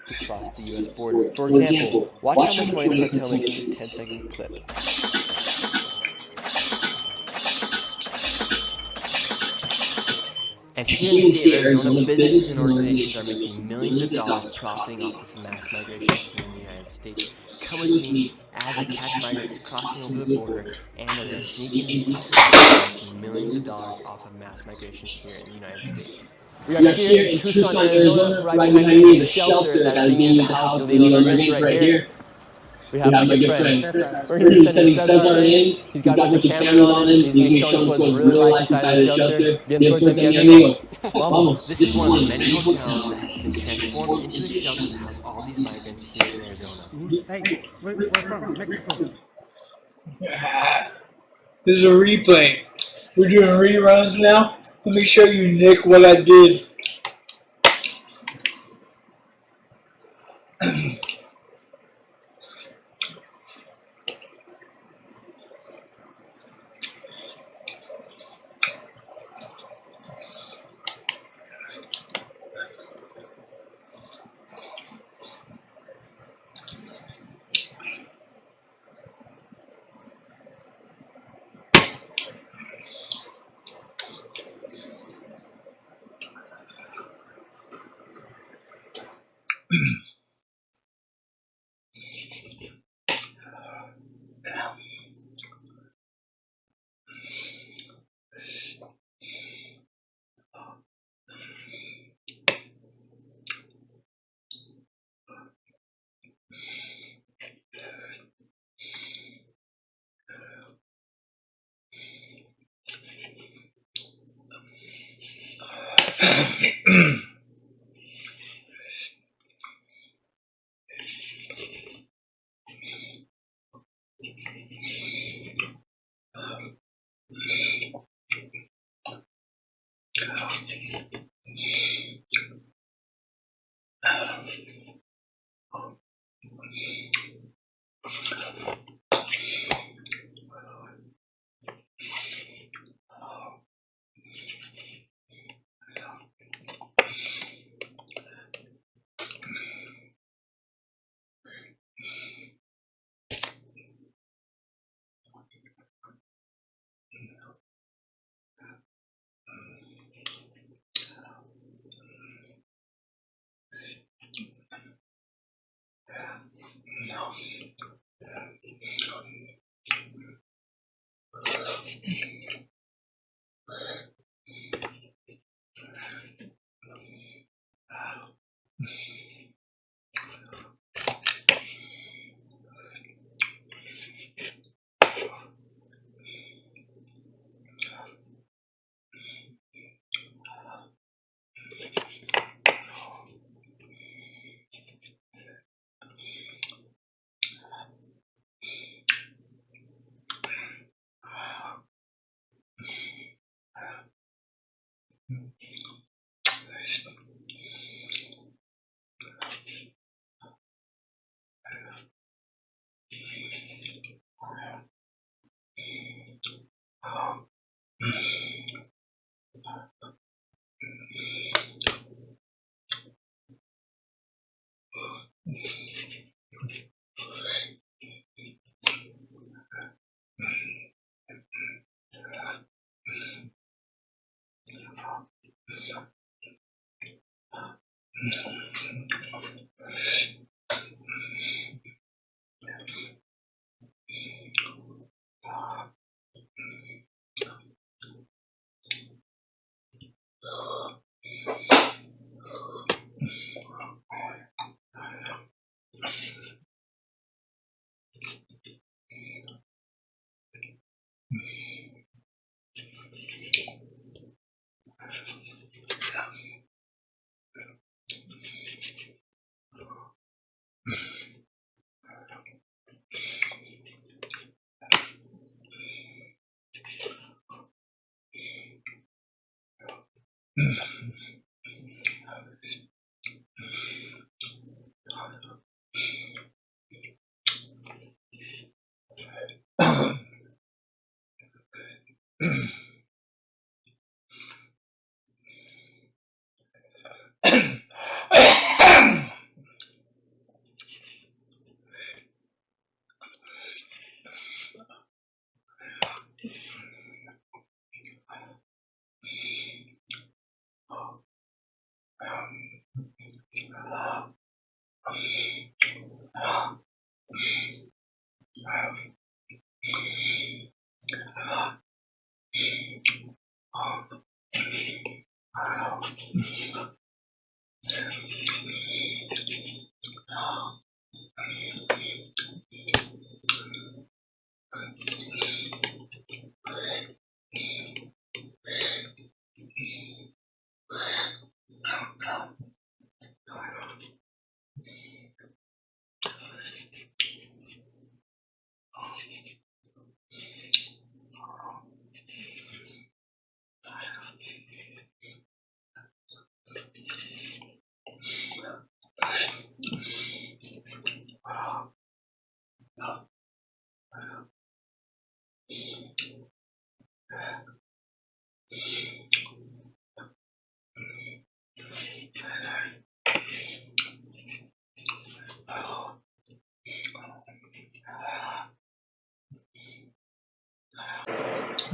to cross the US border. For example, watch how much money the cartel makes in this 10-second clip. And here in the state of Arizona, businesses and organizations are making millions of dollars profiting off this mass migration here in the United States. Come with me as I catch migrants crossing over the border and as I sneak into these facilities that are making millions of dollars off of mass migration here in the United States. We are here in Tucson, Arizona. Right behind me is a shelter that is being used to house illegal immigrants right here. We have my good friend. We're going to be sending Cesar in. He's got a bunch of cameras on him. He's going to be showing us what's really like inside the shelter. Bien suerte, mi amigo. Vamos. This is one of the many hotels that has been transformed into a shelter to house all these migrants here in Arizona. Hey, where from? Mexico. This is a replay. We're doing reruns now. Let me show you, Nick, what I did.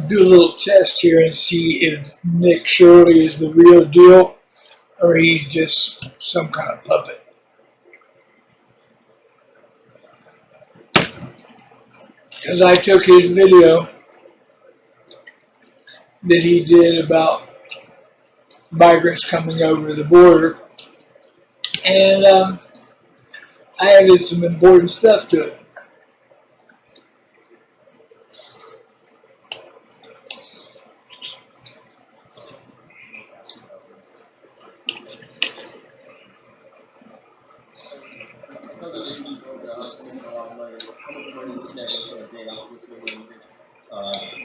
Do a little test here and see if Nick Shirley is the real deal or he's just some kind of puppet. Because I took his video that he did about migrants coming over the border, and I added some important stuff to it.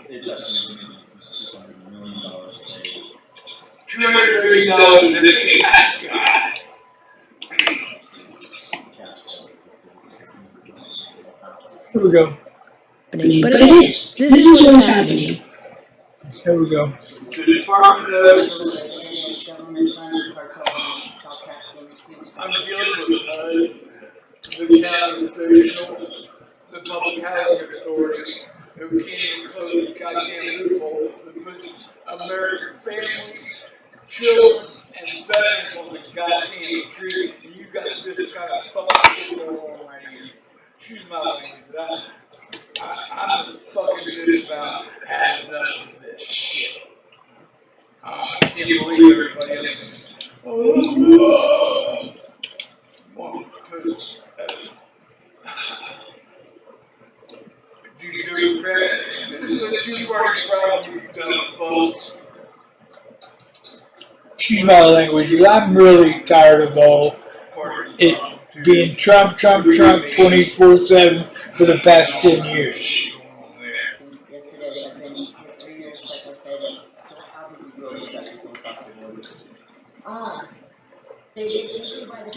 It's estimated $600 million a day. $200 million. Here we go. But it is. This is what's happening. Here we go. The Department of I'm dealing with the county officials, the public housing authority, who can't even close the goddamn loophole that puts American families, children, and veterans on the goddamn street. And you got this kind of fucking shit going on right here. Excuse my language, but I'm fucking pissed about having enough of this shit. I can't believe everybody else. One push. This is a two-party problem, you dumb folks. Excuse my language, but I'm really tired of all it being Trump 24/7 for the past 10 years.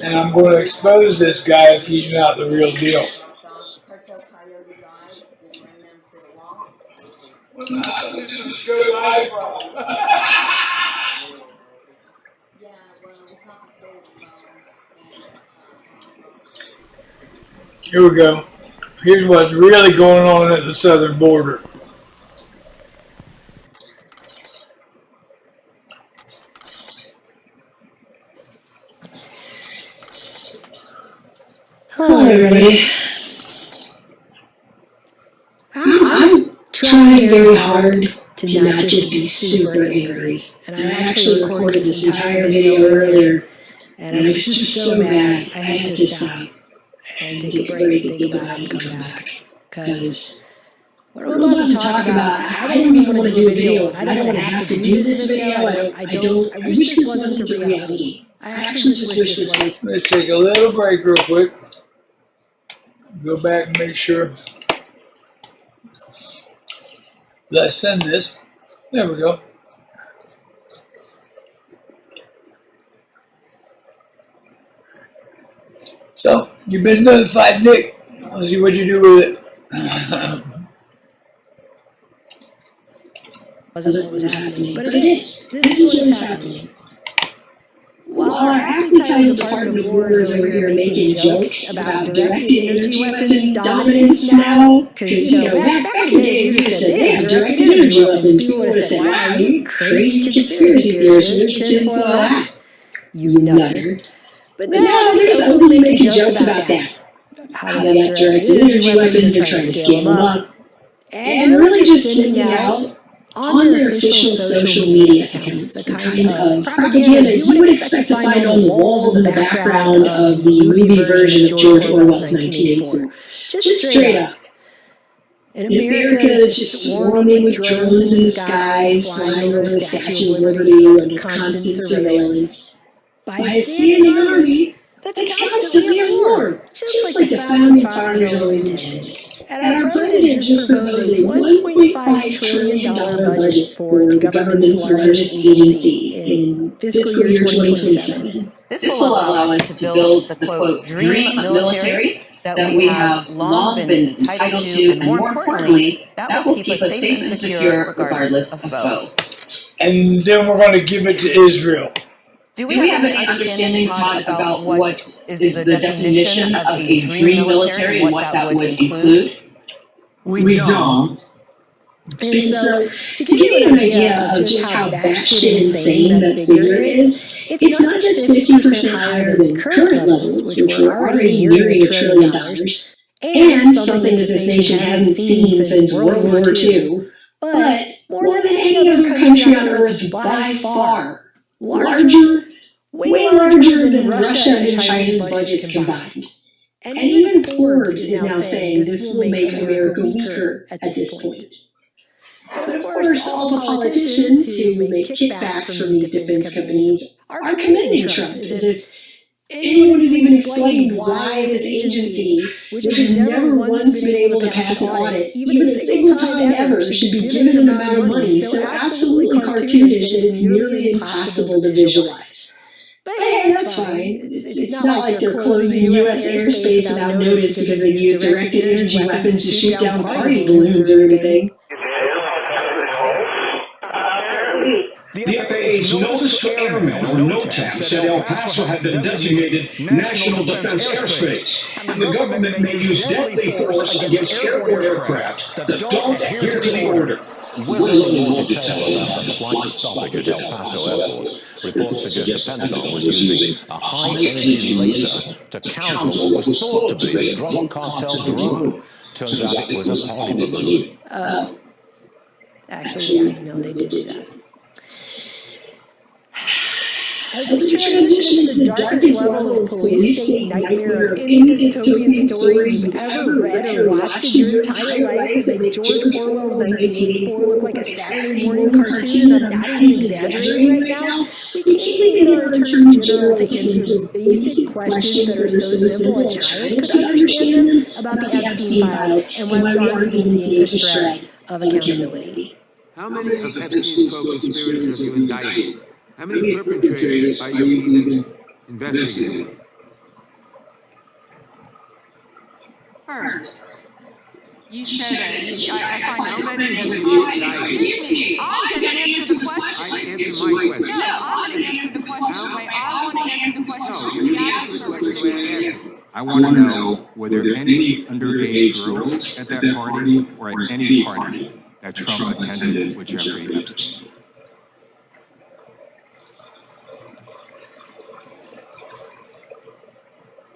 And I'm going to expose this guy if he's not the real deal. This is a Joe Biden problem. Here we go. Here's what's really going on at the southern border. Hello, everybody. I'm trying very hard to not just be super angry. And I actually recorded this entire video earlier, and I was just so mad I had to stop and take a break and think about it and come back. Because what I'm about to talk about, I don't even want to do a video. I don't want to have to do this video. I wish this wasn't the reality. I actually just wish this was. Let's take a little break real quick. Go back and make sure. Let's send this. There we go. So, you've been notified, Nick. Let's see what you do with it. Wasn't what was happening, but it is. This is what is happening. While our active Department of War is over here making jokes about directed energy weapon dominance now, because, you know, back in the day, you just said, yeah, directed energy weapons. People would have said, wow, you crazy conspiracy theorist, you're tinfoil hat. you nutter. But now there's openly making jokes about that. How they got directed energy weapons and trying to scale them up. And really just sending out on their official social media accounts the kind of propaganda you would expect to find on the walls in the background of the movie version of George Orwell's 1984. Just straight up. And America is just swarming with drones in the skies, flying over the Statue of Liberty under constant surveillance by a standing army that's constantly at war, just like the founding fathers always intended. And our president just proposed a $1.5 trillion budget for the government's largest agency in fiscal year 2027. This will allow us to build the, quote, dream military that we have long been entitled to, and more importantly, that will keep us safe and secure regardless of foe. And then we're going to give it to Israel. Do we have any understanding, Todd, about what is the definition of a dream military and what that would include? We don't. And so, to give you an idea of just how batshit insane that figure is, it's not just 50% higher than current levels, which were already nearing $1 trillion, and something that this nation hasn't seen since World War II, but more than any other country on Earth by far. Larger, way larger than Russia and China's budgets combined. And even Forbes is now saying this will make America weaker at this point. Of course, all the politicians who make kickbacks from these defense companies are commending Trump as if anyone has even explained why this agency, which has never once been able to pass an audit, even a single time ever, should be given an amount of money so absolutely cartoonish that it's nearly impossible to visualize. But hey, that's fine. It's not like they're closing U.S. airspace without notice because they use directed energy weapons to shoot down party balloons or anything. The FAA's Notice to Airmen, or NOTAM, said El Paso had been designated National Defense Airspace, and the government may use deadly force against airborne aircraft that don't adhere to the order. We're learning more detail about the flight stoppage at El Paso Airport. Reports suggest the Pentagon was using a high-energy laser to counter what was thought to be a drug cartel drone. Turns out it was a party balloon. Actually, I know they did do that. As we transition to the darkest level of police state nightmare of any dystopian story you've ever read or watched in your entire life that made George Orwell's 1984 look like a Saturday morning cartoon, and I'm not even exaggerating right now, we can't even get our Attorney General to answer basic questions that are so simple a child could understand them about the Epstein files and why we aren't even seeing a shred of accountability. How many of Epstein's co-conspirators have you indicted? How many perpetrators are you even investigating? First, you said that I find how many have you indicted? Excuse me, I'm going to answer the question. I answer my question. No, I'm going to answer the question. I want to answer the question. No, you answer the question the way I asked it. I want to know, were there any underage girls at that party or at any party that Trump attended with Jeffrey Epstein?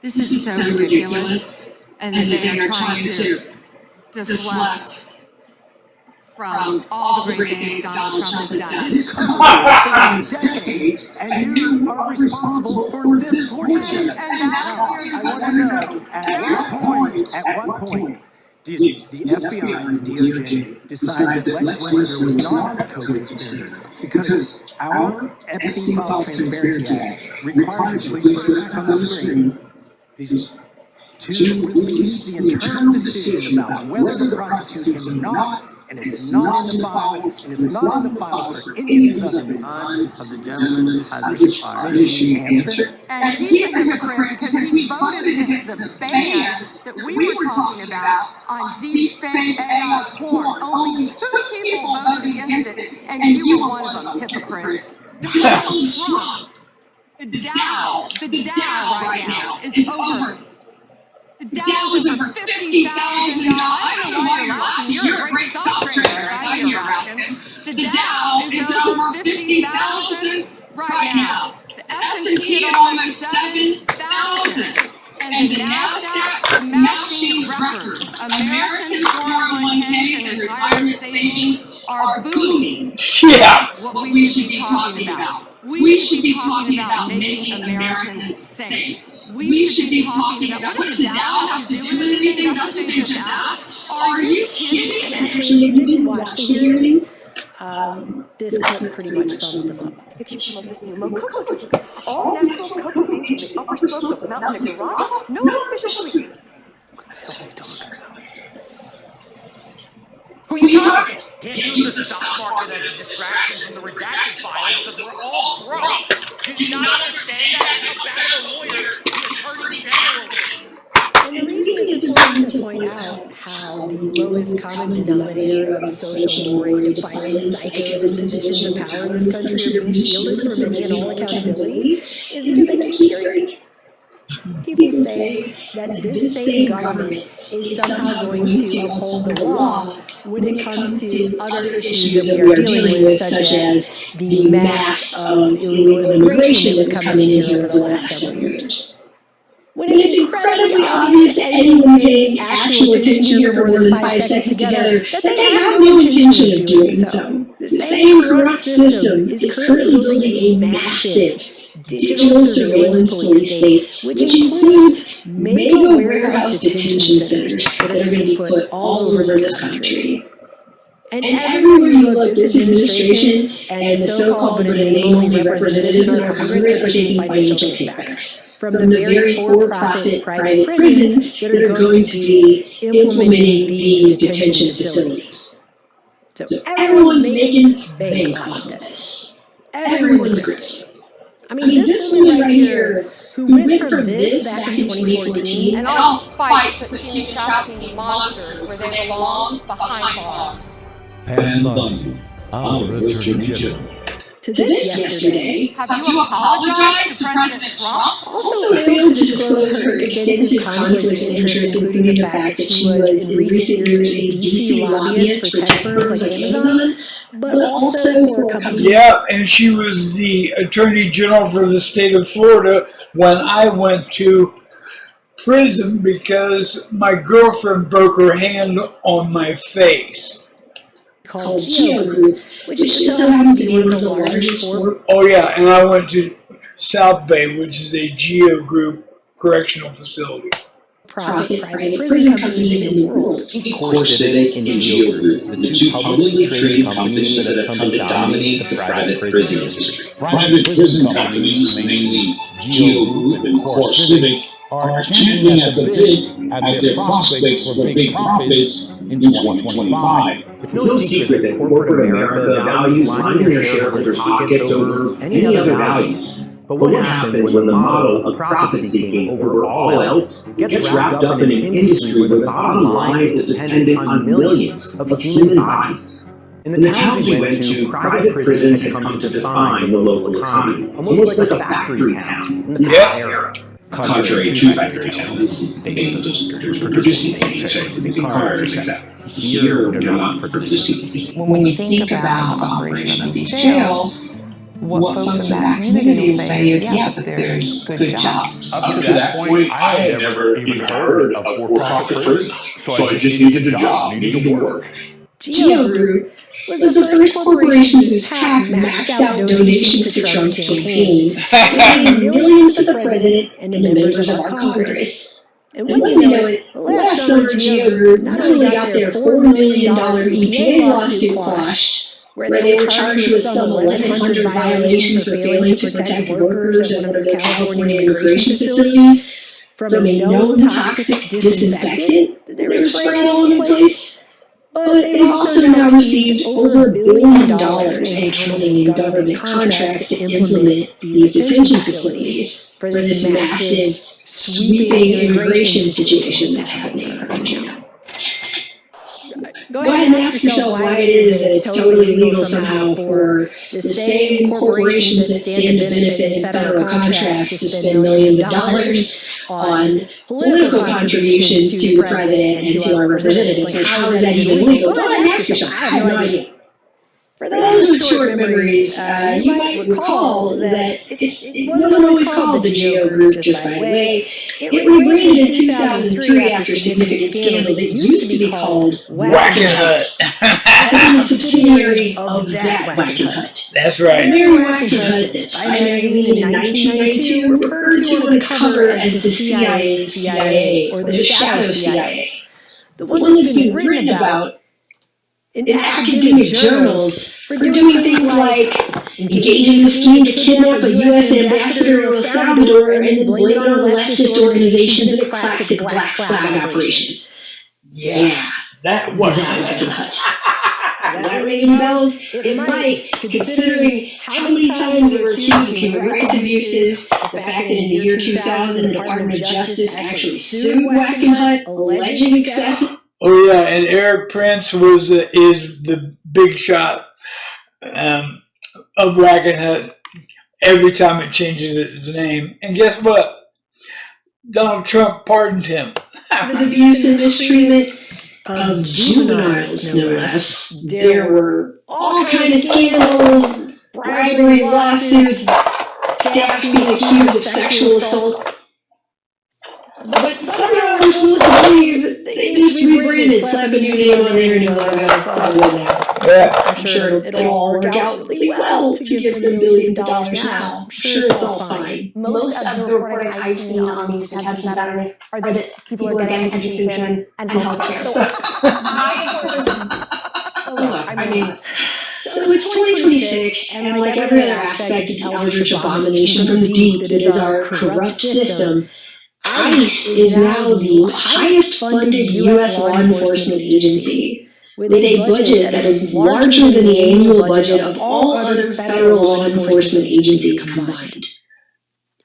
This is so ridiculous, and they are trying to deflect from all the great things Donald Trump has done. Decades, and you are responsible for this portion. I want to know, at what point did the FBI and the DOJ decide that Lex Wessler was not a co-conspirator? Because our Epstein Files Transparency Act requires you, please put it back on the screen, to release the internal decision about whether to prosecute him or not, and it's not in the files, and it's not in the files for any of these other men. None of the gentlemen has issued an answer. And he's a hypocrite because he voted against the ban that we were talking about on deep fake AI porn. Only 2 people voted against it, and you were one of them, hypocrite. Donald Trump. The Dow right now is over. The Dow is over $50,000. I don't know why you're laughing. You're a great stock trader. I know you're laughing. The Dow is over 50,000 right now. The S&P at almost 7,000. And the NASDAQ smashing records. American 401ks and retirement savings are booming. Yeah. That's what we should be talking about. We should be talking about making Americans safe. We should be talking about, what does the Dow have to do with anything? That's what they just asked. Are you kidding? Actually, if you didn't watch the hearings, this clip pretty much sums them up. Pictures of this new cocoa drink. All natural cocoa beans from the upper slopes of Mount Nicaragua. No artificial sweeteners. What the hell are you talking about? Who you talking? Can't use the stock market as a distraction from the redacted files because we're all broke. Do you not understand that? How bad of a lawyer the Attorney General is? And the reason it's important to point out how the lowest common denominator of social mores defining psychos and positions of power in this country are being shielded from any and all accountability is because I keep hearing people say that this same government is somehow going to uphold the law when it comes to other issues that we are dealing with, such as the mass of illegal immigration that's coming in here for the last several years. When it's incredibly obvious to anyone paying actual attention here for more than 5 seconds together that they have no intention of doing so. The same corrupt system is currently building a massive digital surveillance police state, which includes mega warehouse detention centers that are going to be put all over this country. And everywhere you look, this administration and the so-called name-only representatives in our Congress are taking financial kickbacks from the very for-profit private prisons that are going to be implementing these detention facilities. So everyone's making bank off of this. Everyone's gripping. I mean, this woman right here, who went from this back in 2014, And I'll fight to human trafficking monsters where they belong, behind bars. Pam Bondi, our Attorney General. to this yesterday, Have you apologized to President Trump? also failed to disclose her extensive conflicts of interest, including the fact that she was in recent years a DC lobbyist for tech firms like Amazon, but also for companies. Yeah, and she was the Attorney General for the state of Florida when I went to prison because my girlfriend broke her hand on my face. Called Geo Group, which just so happens to be one of the largest Oh yeah, and I went to South Bay, which is a Geo Group correctional facility. private prison companies in the world. CoreCivic and Geo Group, the two publicly traded companies that have come to dominate the private prison industry. Private prison companies, mainly Geo Group and CoreCivic, are championing at their prospects for big profits in 2025. It's no secret that corporate America values lining their shareholders' pockets over any other values. But what happens when the model of profit-seeking over all else gets wrapped up in an industry where the bottom line is dependent on millions of human bodies? In the towns we went to, private prisons had come to define the local economy, almost like a factory town in the past era. Contrary to factory towns, they are producing things, using cars, etc. Here, they're not producing. When you think about the operation of these jails, what folks in that community will say is, yeah, but there's good jobs. Up to that point, I had never even heard of for-profit prisons, so I just needed a job, needed to work. Geo Group was the first corporation whose PAC maxed out donations to Trump's campaign, donating millions to the president and the members of our Congress. And when you know it, last summer Geo Group not only got their $4 million EPA lawsuit quashed, where they were charged with some 1,100 violations for failing to protect workers at one of their California immigration facilities from a known toxic disinfectant that they were spraying all over the place. But they've also now received over $1 billion and counting in government contracts to implement these detention facilities for this massive, sweeping immigration situation that's happening right now. Go ahead and ask yourself why it is that it's totally legal somehow for the same corporations that stand to benefit in federal contracts to spend millions of dollars on political contributions to the president and to our representatives. Like, how is that even legal? Go ahead and ask yourself. I have no idea. For those with short memories, you might recall that it wasn't always called the GEO Group, just by the way. It rebranded in 2003 after significant scandals. It used to be called Wackenhut, as a subsidiary of that Wackenhut. That's right. Mary Wackenhut, that Spy magazine in 1992 referred to on its cover as the CIA's CIA, or the Shadow CIA. The one that's been written about in academic journals for doing things like engaging in a scheme to kidnap a U.S. ambassador to El Salvador and then blame it on leftist organizations in a classic Black Flag operation. Yeah, That was Wackenhut. Is that ringing bells? It might, considering how many times they were accused of human rights abuses, the fact that in the year 2000 the Department of Justice actually sued Wackenhut, alleging excessive. Oh yeah, and Eric Prince is the big shot of Wackenhut every time it changes its name. And guess what? Donald Trump pardoned him. Abuse and mistreatment of juveniles, no less. There were all kinds of scandals, bribery lawsuits, staff being accused of sexual assault. But somehow we're supposed to believe that they just rebranded, slap a new name on there, new logo. It's all good now. Yeah. I'm sure it'll all work out really well to give them billions of dollars now. I'm sure it's all fine. Most of the reporting I've seen on these detention centers are that people are getting education and healthcare. So So it's 2026, and like every other aspect of the eldritch abomination from the deep that is our corrupt system, ICE is now the highest funded U.S. law enforcement agency, with a budget that is larger than the annual budget of all other federal law enforcement agencies combined.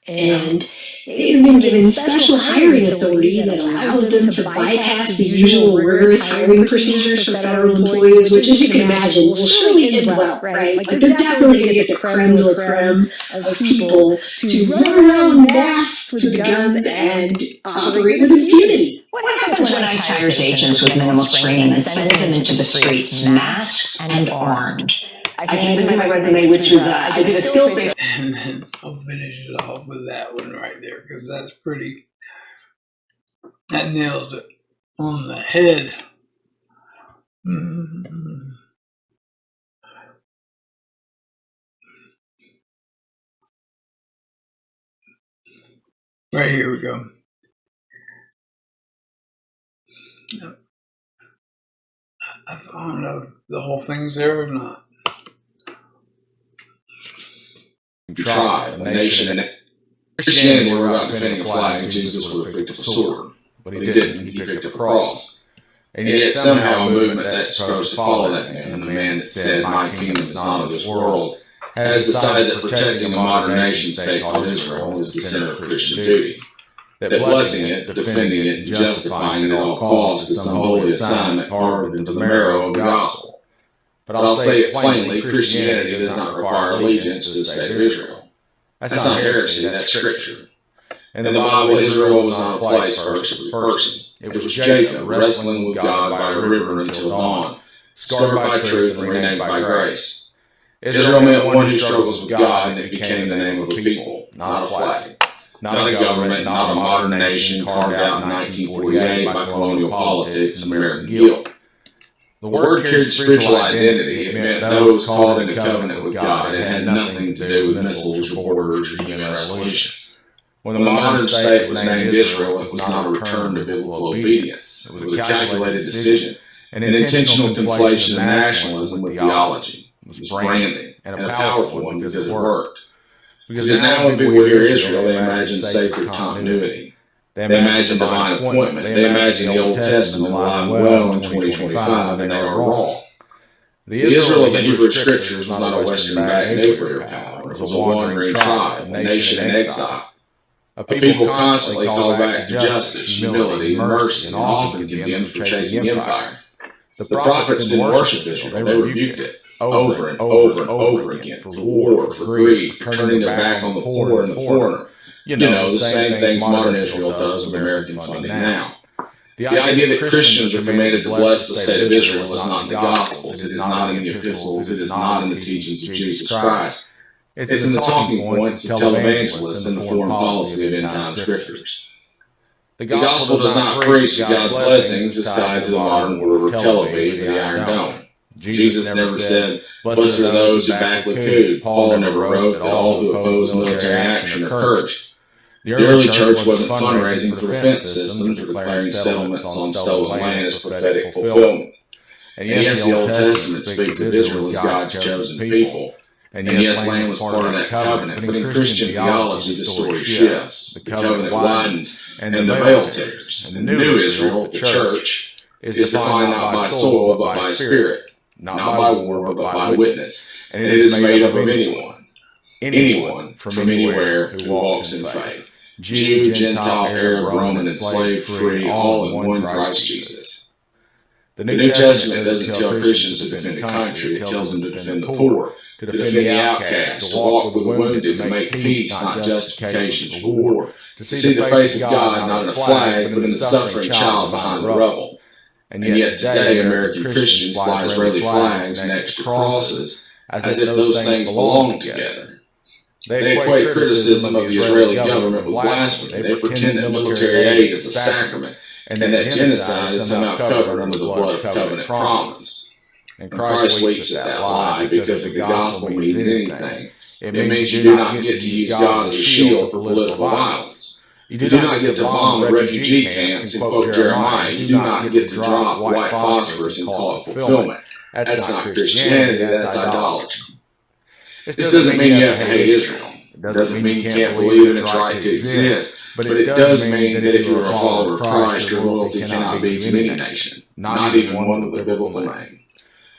And they've been given special hiring authority that allows them to bypass the usual rigorous hiring procedures for federal employees, which, as you can imagine, will surely end well, right? Like, they're definitely going to get the creme de la creme of people to run around masked with guns and operate with impunity. What happens when ICE hires agents with minimal screening and sends them into the streets masked and armed? I handed in my resume, which was, I did a skills-based. And I'll finish it off with that one right there, because that's pretty, that nails it on the head. Right, here we go. I don't know if the whole thing's there or not. Tribe, a nation, and Christianity were about defending a flag, and Jesus would have picked up a sword. But he didn't. He picked up a cross. And yet somehow a movement that's supposed to follow that man, and the man that said, "My kingdom is not of this world," has decided that protecting a modern nation state called Israel is the center of Christian duty. That blessing it, defending it, and justifying it at all costs is some holy assignment carved into the marrow of the gospel. But I'll say it plainly, Christianity does not require allegiance to the state of Israel. That's not heresy, that's scripture. In the Bible, Israel was not a place first, it was a person. It was Jacob wrestling with God by a river until dawn, scarred by truth and renamed by grace. Israel meant one who struggles with God, and it became the name of a people, not a flag. Not a government, not a modern nation carved out in 1948 by colonial politics and American guilt. The word carried spiritual identity. It meant those called into covenant with God. It had nothing to do with missiles or borders or UN resolutions. When the modern state was named Israel, it was not a return to biblical obedience. It was a calculated decision, an intentional conflation of nationalism with theology. It was branding, and a powerful one because it worked. Because now when people hear Israel, they imagine sacred continuity. They imagine divine appointment. They imagine the Old Testament alive well in 2025, and they are wrong. The Israel of the Hebrew Scriptures was not a Western-backed nuclear power. It was a wandering tribe, a nation in exile. A people constantly called back to justice, humility, mercy, and often condemned for chasing empire. The prophets didn't worship Israel. They rebuked it over and over and over again for war, for greed, for turning their back on the poor and the foreigner. You know, the same things modern Israel does with American funding now. The idea that Christians are commanded to bless the state of Israel is not in the Gospels, it is not in the epistles, it is not in the teachings of Jesus Christ. It's in the talking points of televangelists and the foreign policy of end-time scriptures. The Gospel does not preach that God's blessings is tied to the modern word of Tel Aviv or the Iron Dome. Jesus never said, "Blessed are those who back Likud." Paul never wrote that all who oppose military action are cursed. The early church wasn't fundraising for defense systems or declaring settlements on stolen land as prophetic fulfillment. And yes, the Old Testament speaks of Israel as God's chosen people. And yes, land was part of that covenant. But in Christian theology, the story shifts. The covenant widens, and the veil tears. And the new Israel, the church, is defined not by soil, but by spirit. Not by war, but by witness. And it is made up of anyone from anywhere who walks in faith. Jew, Gentile, Arab, Roman, and slave free, all in one Christ Jesus. The New Testament doesn't tell Christians to defend the country, it tells them to defend the poor, to defend the outcast, to walk with the wounded, to make peace, not justification for war, to see the face of God not in a flag, but in the suffering child behind the rubble. And yet today, American Christians fly Israeli flags next to crosses, as if those things belong together. They equate criticism of the Israeli government with blasphemy. They pretend that military aid is a sacrament, and that genocide is somehow covered under the blood of covenant promise. And Christ weeps at that lie, because if the gospel means anything, it means you do not get to use God as a shield for political violence. You do not get to bomb the refugee camps and quote Jeremiah. You do not get to drop white phosphorus and call it fulfillment. That's not Christianity, that's idolatry. This doesn't mean you have to hate Israel. It doesn't mean you can't believe in its right to exist. But it does mean that if you are a follower of Christ, your loyalty cannot be to any nation, not even one with a biblical name.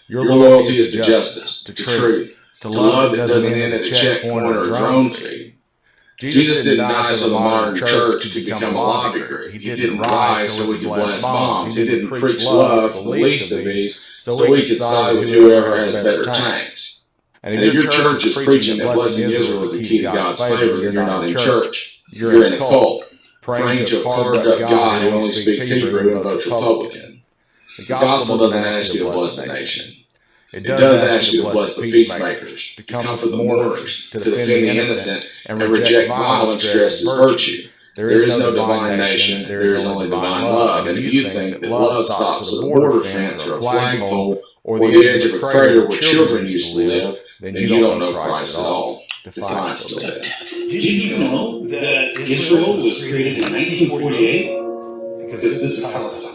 Your loyalty is to justice, to truth, to love that doesn't end at a checkpoint or a drone feed. Jesus didn't die so the modern church could become a lobby group. He didn't rise so we could bless bombs. He didn't preach love for the least of these so we could side with whoever has better tanks. And if your church is preaching that blessing Israel is the key to God's favor, then you're not in church. You're in a cult, praying to a carved-up God who only speaks Hebrew and votes Republican. The gospel doesn't ask you to bless the nation. It does ask you to bless the peacemakers, to comfort the mourners, to defend the innocent, and reject violence dressed as virtue. There is no divine nation, there is only divine love. And if you think that love stops at a border fence or a flagpole or the edge of a crater where children used to live, then you don't know Christ at all. Defiance of death. Did you know that Israel was created in 1948? Because this is Palestine.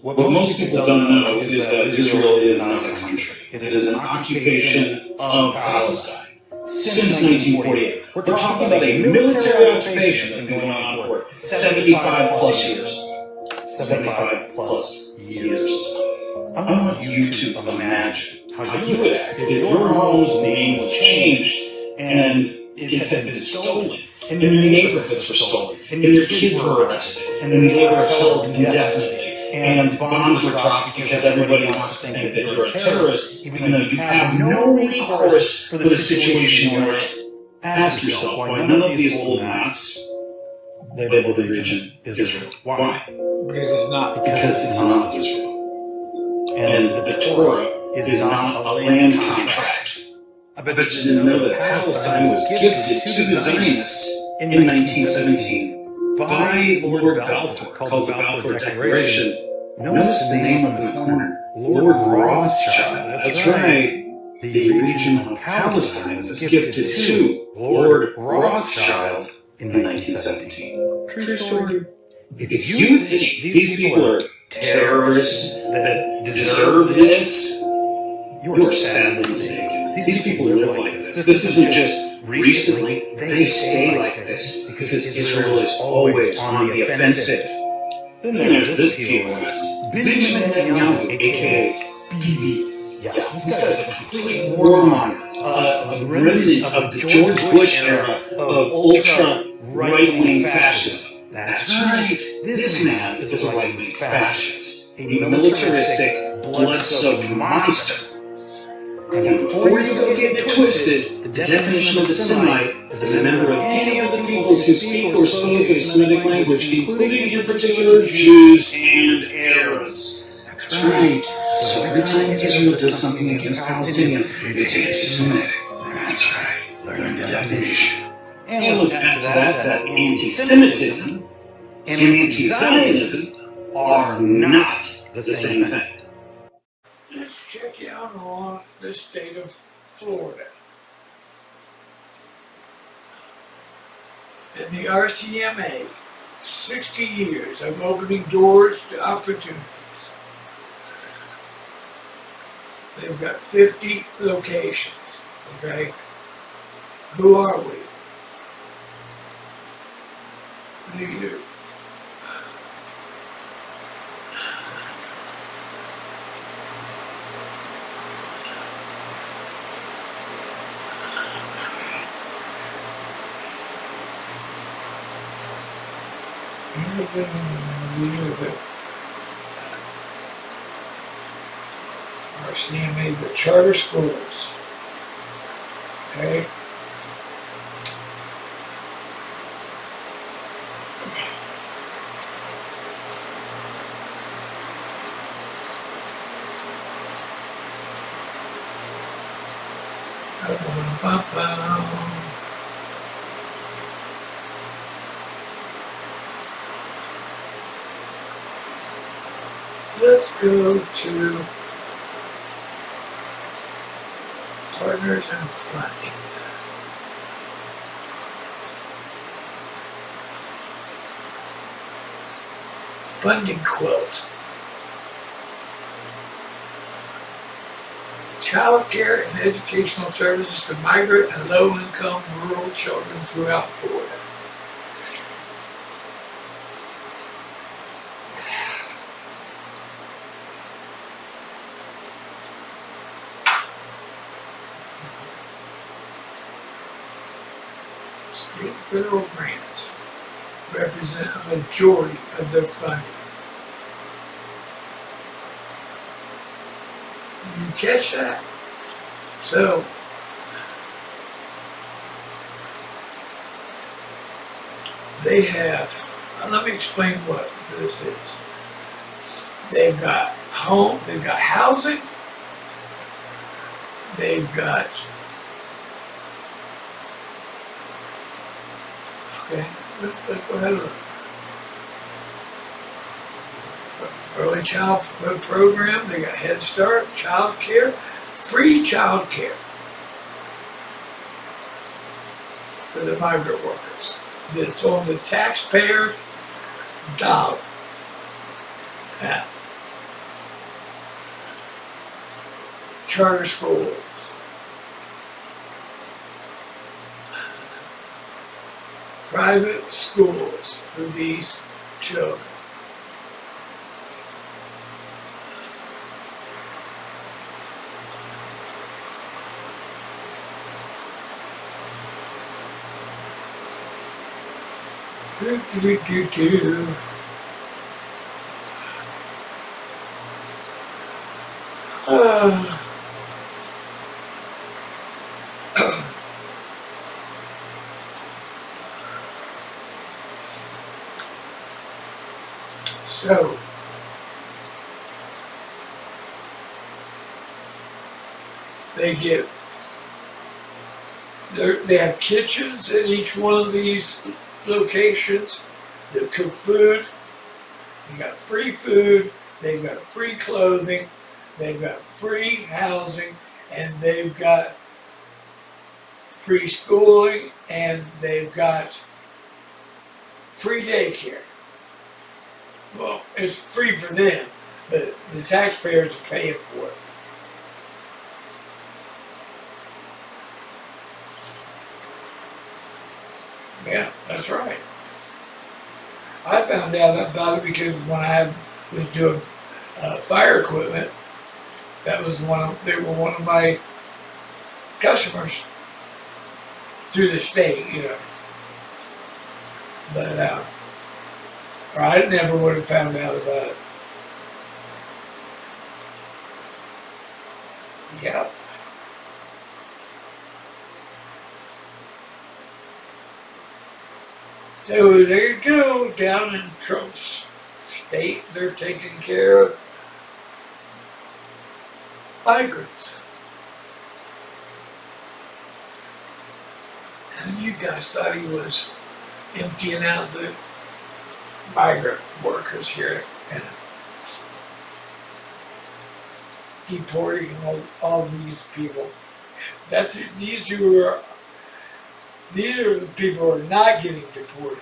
What most people don't know is that Israel is not a country. It is an occupation of Palestine since 1948. We're talking about a military occupation that's been going on for 75 plus years. 75 plus years. I want you to imagine how you would act if your home's name was changed and it had been stolen, and your neighborhoods were stolen, and your kids were arrested, and then they were held indefinitely, and bombs were dropped because everybody wants to think that you're a terrorist, even though you have no recourse for the situation you're in. Ask yourself why none of these old maps label the region Israel. Why? Because it's not. Because it's not Israel. And the Torah is not a land contract. I bet you didn't know that Palestine was gifted to the Zionists in 1917 by Lord Balfour, called the Balfour Declaration. Notice the name of the corner, Lord Rothschild. That's right. The region of Palestine was gifted to Lord Rothschild in 1917. True story. If you think these people are terrorists that deserve this, you are sadly mistaken. These people live like this. This isn't just recently. They stay like this because Israel is always on the offensive. Then there's this POS, Benjamin Netanyahu, a.k.a. Bibi. Yeah, this guy's a complete warmonger, a remnant of the George Bush era of ultra right-wing fascism. That's right. This man is a right-wing fascist, a militaristic, blood-soaked monster. And before you go getting it twisted, the definition of a Semite is a member of any of the peoples who speak or spoke a Semitic language, including in particular Jews and Arabs. That's right. So every time Israel does something against Palestinians, it's anti-Semitic. That's right. Learn the definition. And let's add to that anti-Semitism and anti-Zionism are not the same thing. Let's check out on the state of Florida. In the RCMA, 60 years of opening doors to opportunities. They've got 50 locations, okay? Who are we? What do you do? RCMA, the charter schools. Okay. Let's go to partners and funding. Funding quote. Child care and educational services to migrant and low-income rural children throughout Florida. State and federal grants represent a majority of their funding. You catch that? So, they have, let me explain what this is. They've got home, they've got housing, they've got, okay, let's go ahead and look. Early child program, they got Head Start, child care, free child care for the migrant workers. That's on the taxpayer's dollar. Yeah. Charter schools. Private schools for these children. So, they have kitchens in each one of these locations. They cook food. They got free food. They've got free clothing. They've got free housing, and they've got free schooling, and they've got free daycare. Well, it's free for them, but the taxpayers are paying for it. Yeah, that's right. I found out about it because when I was doing fire equipment, that was they were one of my customers through the state, you know. But or I never would have found out about it. Yep. So there you go, down in Trump's state, they're taking care of migrants. And you guys thought he was emptying out the migrant workers here and deporting all these people. These are the people who are not getting deported.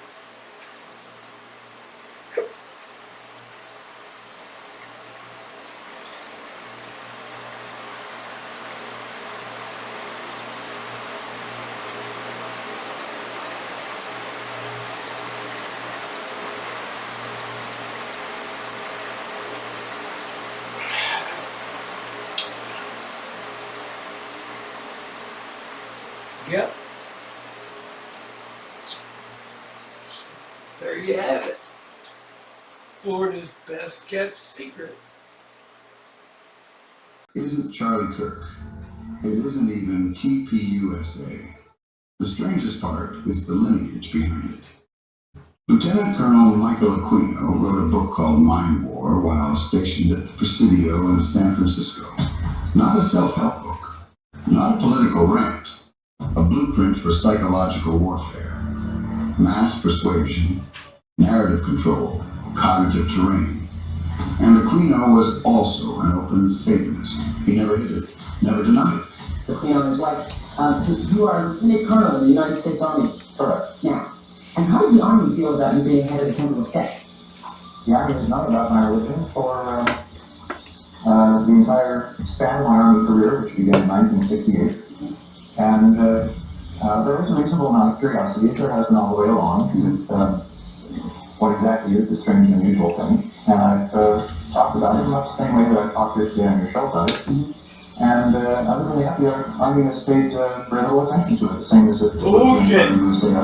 Yep. There you have it. Florida's best kept secret. It isn't Charlie Kirk. It isn't even TPUSA. The strangest part is the lineage behind it. Lieutenant Colonel Michael Aquino wrote a book called Mind War while stationed at the Presidio in San Francisco. Not a self-help book, not a political rant, a blueprint for psychological warfare, mass persuasion, narrative control, cognitive terrain. And Aquino was also an open Satanist. He never hid it, never denied it. Aquino is right. You are Lieutenant Colonel of the United States Army. Correct. Now, and how does the Army feel about you being head of the Temple of Set? The Army has known about my religion for the entire span of my Army career, which began in 1968. And there is a reasonable amount of curiosity, as there has been all the way along, what exactly is this strange and unusual thing. And I've talked about it in much the same way that I've talked here today on your show about it. And other than that, the Army has paid very little attention to it, the same as if it was say a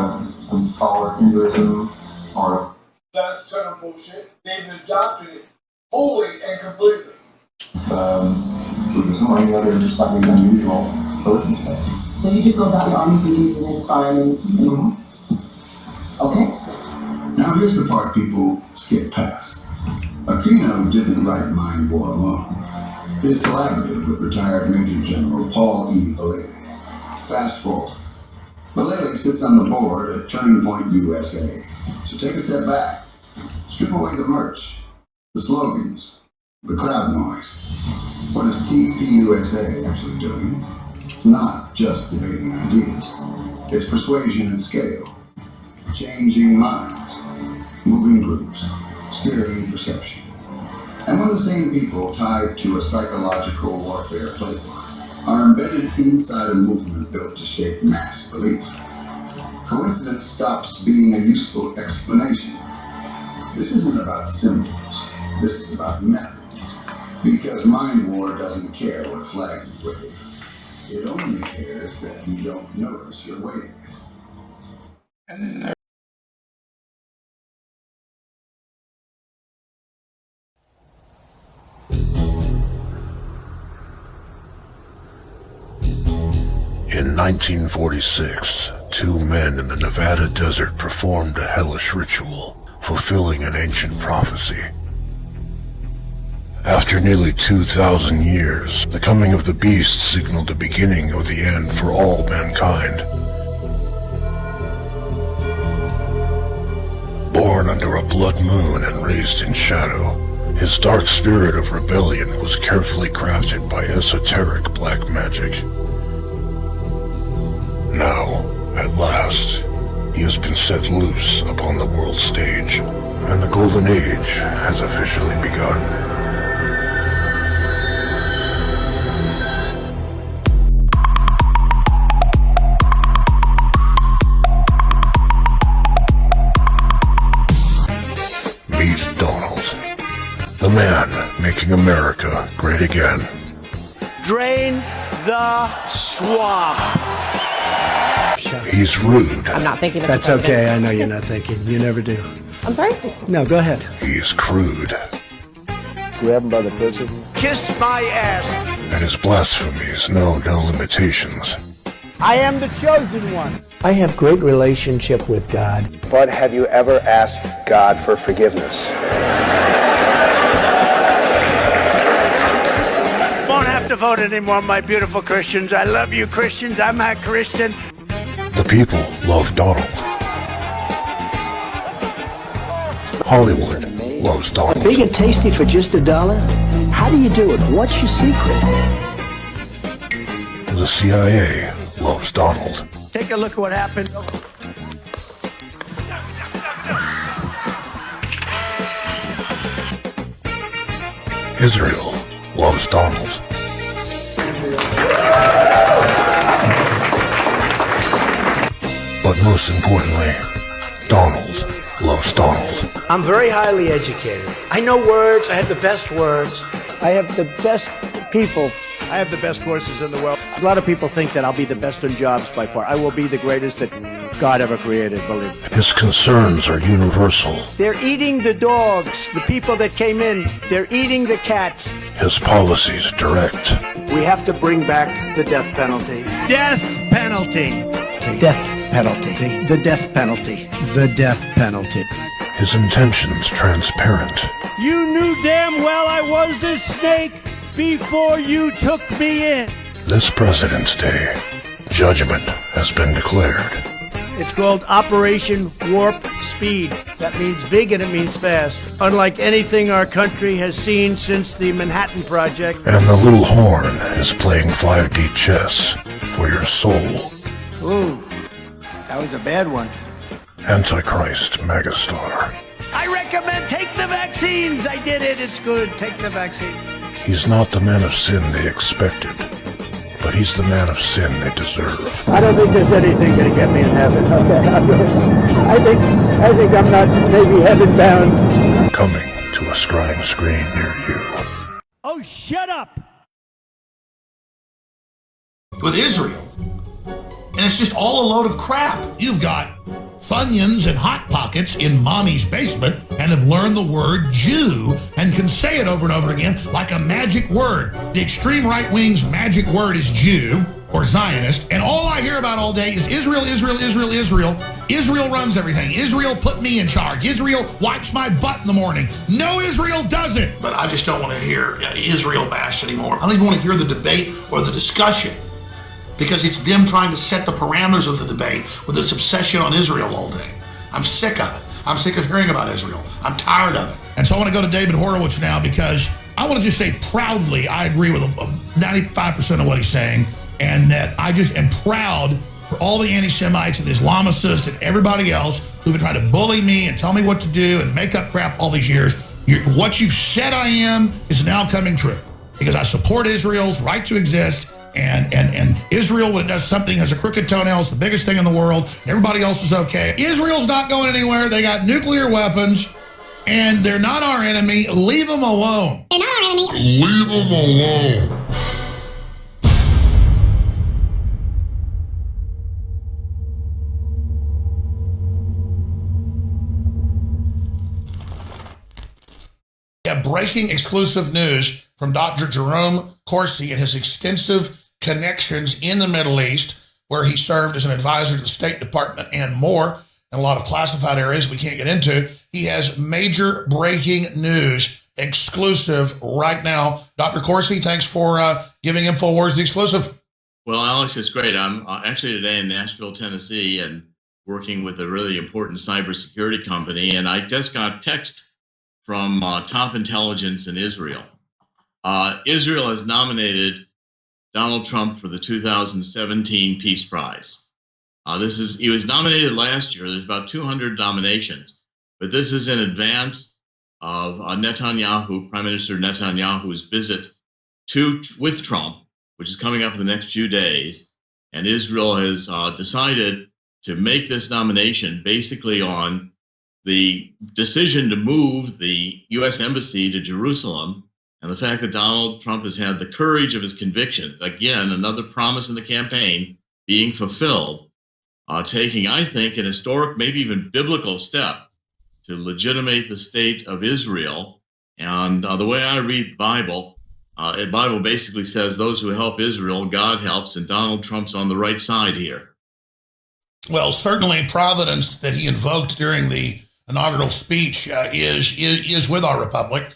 follower Hinduism or... That's total bullshit. They've adopted it wholly and completely. Buddhism or any other slightly unusual religion space. So you just go about your Army duties and it's fine and... Okay. Now here's the part people skip past. Aquino didn't write Mind War alone. His collaborative with retired Major General Paul E. Vallely. Fast forward. Vallely sits on the board at Turning Point USA. So take a step back. Strip away the merch, the slogans, the crowd noise. What is TPUSA actually doing? It's not just debating ideas. It's persuasion at scale, changing minds, moving groups, steering perception. And when the same people tied to a psychological warfare playbook are embedded inside a movement built to shape mass belief, coincidence stops being a useful explanation. This isn't about symbols. This is about methods. Because Mind War doesn't care what flag you wave. It only cares that you don't notice you're waving. And then In 1946, two men in the Nevada desert performed a hellish ritual, fulfilling an ancient prophecy. After nearly 2,000 years, the coming of the beast signaled the beginning of the end for all mankind. Born under a blood moon and raised in shadow, his dark spirit of rebellion was carefully crafted by esoteric black magic. Now, at last, he has been set loose upon the world stage, and the Golden Age has officially begun. Meet Donald, the man making America great again. Drain the swamp. He's rude. I'm not thinking. That's okay. I know you're not thinking. You never do. I'm sorry? No, go ahead. He's crude. Grab him by the pussy. Kiss my ass. And his blasphemies know no limitations. I am the chosen one. I have great relationship with God. But have you ever asked God for forgiveness? Won't have to vote anymore, my beautiful Christians. I love you, Christians. I'm a Christian. The people love Donald. Hollywood loves Donald. Big and tasty for just $1? How do you do it? What's your secret? The CIA loves Donald. Take a look at what happened. Israel loves Donald. But most importantly, Donald loves Donald. I'm very highly educated. I know words. I have the best words. I have the best people. I have the best courses in the world. A lot of people think that I'll be the best in jobs by far. I will be the greatest that God ever created, believe me. His concerns are universal. They're eating the dogs, the people that came in. They're eating the cats. His policies direct. We have to bring back the death penalty. Death penalty. Death penalty. The death penalty. The death penalty. His intentions transparent. You knew damn well I was a snake before you took me in. This President's Day, judgment has been declared. It's called Operation Warp Speed. That means big and it means fast. Unlike anything our country has seen since the Manhattan Project. And the little horn is playing 5D chess for your soul. Ooh, that was a bad one. Antichrist megastar. I recommend take the vaccines. I did it. It's good. Take the vaccine. He's not the man of sin they expected, but he's the man of sin they deserve. I don't think there's anything going to get me in heaven. Okay, I think I'm not maybe heaven bound. Coming to a scrying screen near you. Oh, shut up! With Israel, and it's just all a load of crap. You've got Funyuns and Hot Pockets in mommy's basement and have learned the word Jew and can say it over and over again like a magic word. The extreme right wing's magic word is Jew or Zionist, and all I hear about all day is Israel, Israel, Israel, Israel. Israel runs everything. Israel put me in charge. Israel wipes my butt in the morning. No, Israel doesn't. But I just don't want to hear Israel bashed anymore. I don't even want to hear the debate or the discussion, because it's them trying to set the parameters of the debate with this obsession on Israel all day. I'm sick of it. I'm sick of hearing about Israel. I'm tired of it. And so I want to go to David Horowitz now, because I want to just say proudly, I agree with 95% of what he's saying, and that I just am proud for all the anti-Semites and the Islamicists and everybody else who've been trying to bully me and tell me what to do and make up crap all these years. What you've said I am is now coming true, because I support Israel's right to exist. And Israel, when it does something, has a crooked toenail. It's the biggest thing in the world. Everybody else is okay. Israel's not going anywhere. They got nuclear weapons, and they're not our enemy. Leave them alone. They're not our enemy. Leave them alone. Yeah, breaking exclusive news from Dr. Jerome Corsi and his extensive connections in the Middle East, where he served as an advisor to the State Department and more, and a lot of classified areas we can't get into. He has major breaking news exclusive right now. Dr. Corsi, thanks for giving InfoWars the exclusive. Well, Alex, it's great. I'm actually today in Nashville, Tennessee, and working with a really important cybersecurity company, and I just got text from top intelligence in Israel. Israel has nominated Donald Trump for the 2017 Peace Prize. He was nominated last year. There's about 200 nominations, but this is in advance of Netanyahu, Prime Minister Netanyahu's visit with Trump, which is coming up in the next few days. And Israel has decided to make this nomination basically on the decision to move the U.S. Embassy to Jerusalem, and the fact that Donald Trump has had the courage of his convictions, again, another promise in the campaign being fulfilled, taking, I think, an historic, maybe even biblical step to legitimate the state of Israel. And the way I read the Bible basically says those who help Israel, God helps, and Donald Trump's on the right side here. Well, certainly providence that he invoked during the inaugural speech is with our republic.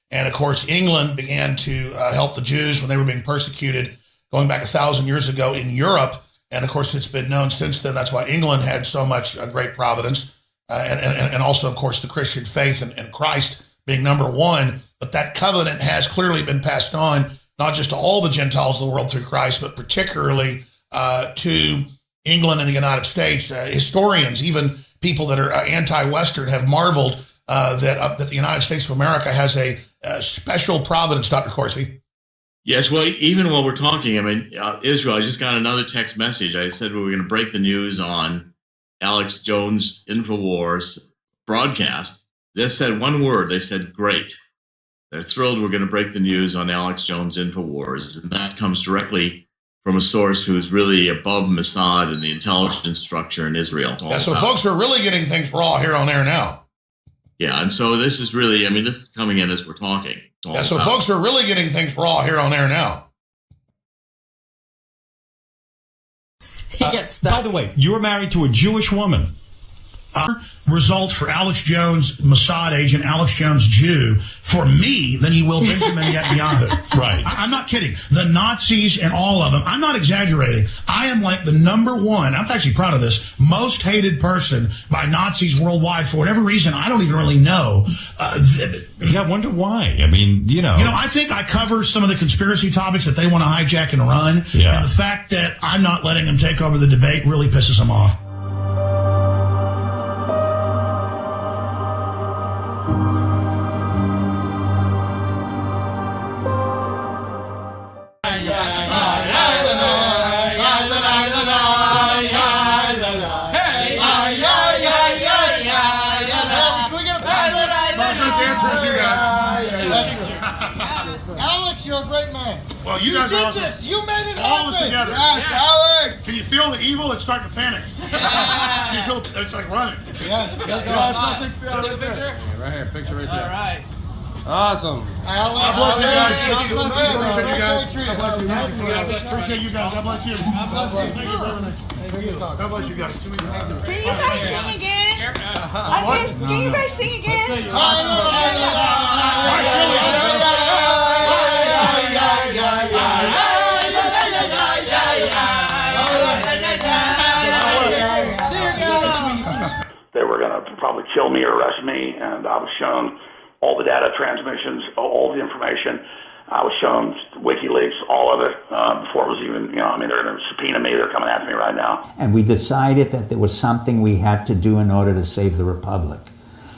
And of course, England began to help the Jews when they were being persecuted going back 1,000 years ago in Europe. And of course, it's been known since then. That's why England had so much great providence. And also, of course, the Christian faith and Christ being number one. But that covenant has clearly been passed on, not just to all the Gentiles of the world through Christ, but particularly to England and the United States. Historians, even people that are anti-Western, have marveled that the United States of America has a special providence, Dr. Corsi. Yes, well, even while we're talking, I mean, Israel, I just got another text message. I said we were going to break the news on Alex Jones InfoWars broadcast. They said one word. They said, great. They're thrilled we're going to break the news on Alex Jones InfoWars. And that comes directly from a source who's really above Mossad and the intelligence structure in Israel. Yeah, so folks are really getting things raw here on air now. Yeah, and so this is really, I mean, this is coming in as we're talking. Yeah, so folks are really getting things raw here on air now. He gets stuck. By the way, you're married to a Jewish woman. Results for Alex Jones, Mossad agent, Alex Jones Jew, for me than you will Benjamin Netanyahu. Right. I'm not kidding. The Nazis and all of them, I'm not exaggerating. I am like the number one, I'm actually proud of this, most hated person by Nazis worldwide for whatever reason. I don't even really know. Yeah, I wonder why. I mean, you know, I think I cover some of the conspiracy topics that they want to hijack and run. Yeah. And the fact that I'm not letting them take over the debate really pisses them off. Alex, you're a great man. Well, you guys did are awesome. this. You made it All of us happen. together. Yes, Alex. Can you feel the evil? It's starting to panic. Can you feel it's like running. Yes. Let's take a picture. Right here, picture right there. All right. Awesome. Alex, God bless you guys. God bless you. Appreciate you guys. God bless you. Appreciate you guys. God bless you. God bless you. Thank you very much. God bless you guys. Can you guys sing again? Can you guys sing again? They were going to probably kill me or arrest me, and I was shown all the data transmissions, all the information. I was shown WikiLeaks, all of it, before it was even, they're going to subpoena me. They're coming after me right now. And we decided that there was something we had to do in order to save the Republic.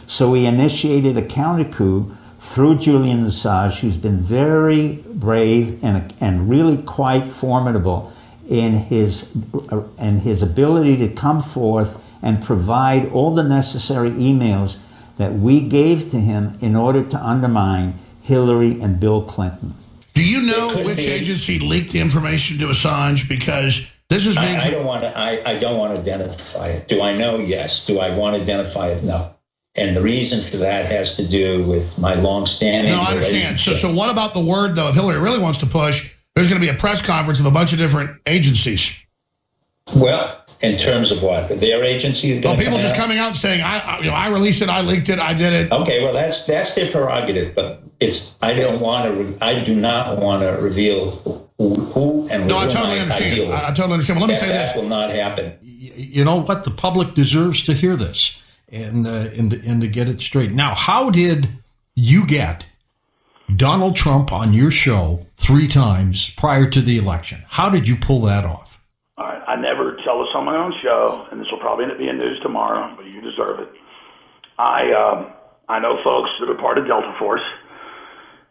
So we initiated a counter coup through Julian Assange, who's been very brave and really quite formidable in his ability to come forth and provide all the necessary emails that we gave to him in order to undermine Hillary and Bill Clinton. Do you know which agency leaked the information to Assange? Because this is being... I don't want to identify it. Do I know? Yes. Do I want to identify it? No. And the reason for that has to do with my long-standing... No, I understand. So what about the word, though, if Hillary really wants to push, there's going to be a press conference of a bunch of different agencies. Well, in terms of what? Their agency? Well, people just coming out and saying, I released it, I leaked it, I did it. Okay, well, that's their prerogative, but I do not want to reveal who and no, I totally understand. I totally understand. Well, let me say this. That will not happen. You know what? The public deserves to hear this and to get it straight. Now, how did you get Donald Trump on your show 3 times prior to the election? How did you pull that off? All right. I never tell this on my own show, and this will probably end up being news tomorrow, but you deserve it. I know folks that are part of Delta Force,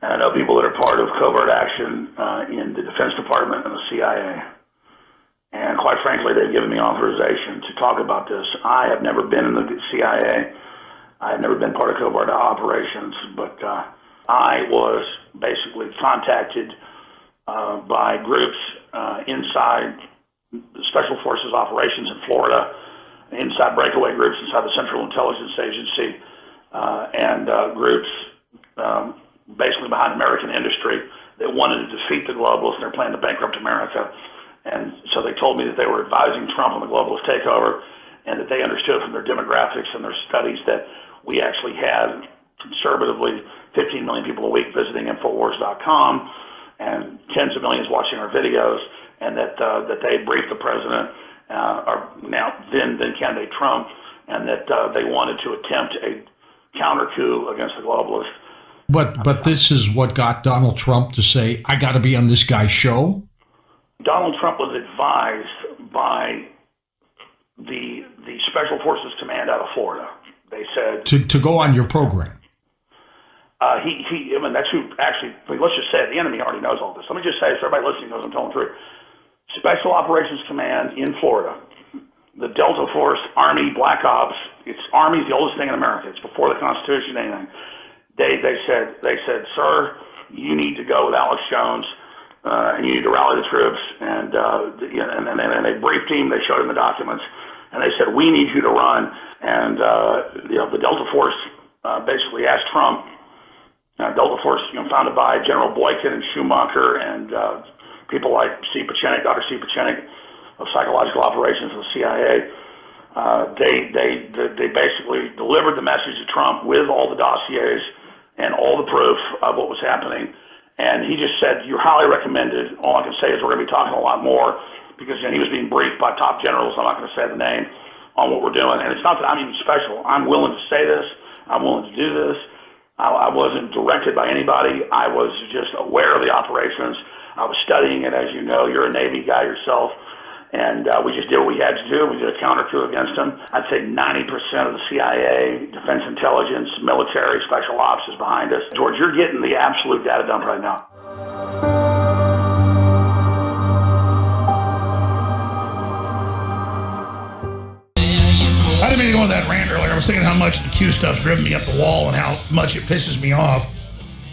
and I know people that are part of covert action in the Defense Department and the CIA. And quite frankly, they've given me authorization to talk about this. I have never been in the CIA. I have never been part of covert operations, but I was basically contacted by groups inside the Special Forces operations in Florida, inside breakaway groups inside the Central Intelligence Agency, and groups basically behind American industry that wanted to defeat the globalists. They're planning to bankrupt America. And so they told me that they were advising Trump on the globalist takeover, and that they understood from their demographics and their studies that we actually had conservatively 15 million people a week visiting Infowars.com and tens of millions watching our videos, and that they briefed the president, or then candidate Trump, and that they wanted to attempt a counter coup against the globalists. But this is what got Donald Trump to say, I got to be on this guy's show? Donald Trump was advised by the Special Forces Command out of Florida. They said to go on your program. I mean, that's who actually. Let's just say it, the enemy already knows all this. Let me just say, so everybody listening knows I'm telling the truth. Special Operations Command in Florida, the Delta Force, Army, Black Ops. Army's the oldest thing in America. It's before the Constitution, anything. They said, sir, you need to go with Alex Jones, and you need to rally the troops. And they briefed him. They showed him the documents, and they said, we need you to run. And the Delta Force basically asked Trump. Delta Force, founded by General Boykin and Schumacher and people like Dr. C. Pachenik of Psychological Operations of the CIA. They basically delivered the message to Trump with all the dossiers and all the proof of what was happening. And he just said, you're highly recommended. All I can say is we're going to be talking a lot more, because he was being briefed by top generals. I'm not going to say the name on what we're doing. And it's not that I'm even special. I'm willing to say this. I'm willing to do this. I wasn't directed by anybody. I was just aware of the operations. I was studying it. As you know, you're a Navy guy yourself. And we just did what we had to do. We did a counter coup against them. I'd say 90% of the CIA, Defense Intelligence, military, special ops is behind us. George, you're getting the absolute data dump right now. I didn't mean to go on that rant earlier. I was thinking how much the Q stuff's driven me up the wall and how much it pisses me off,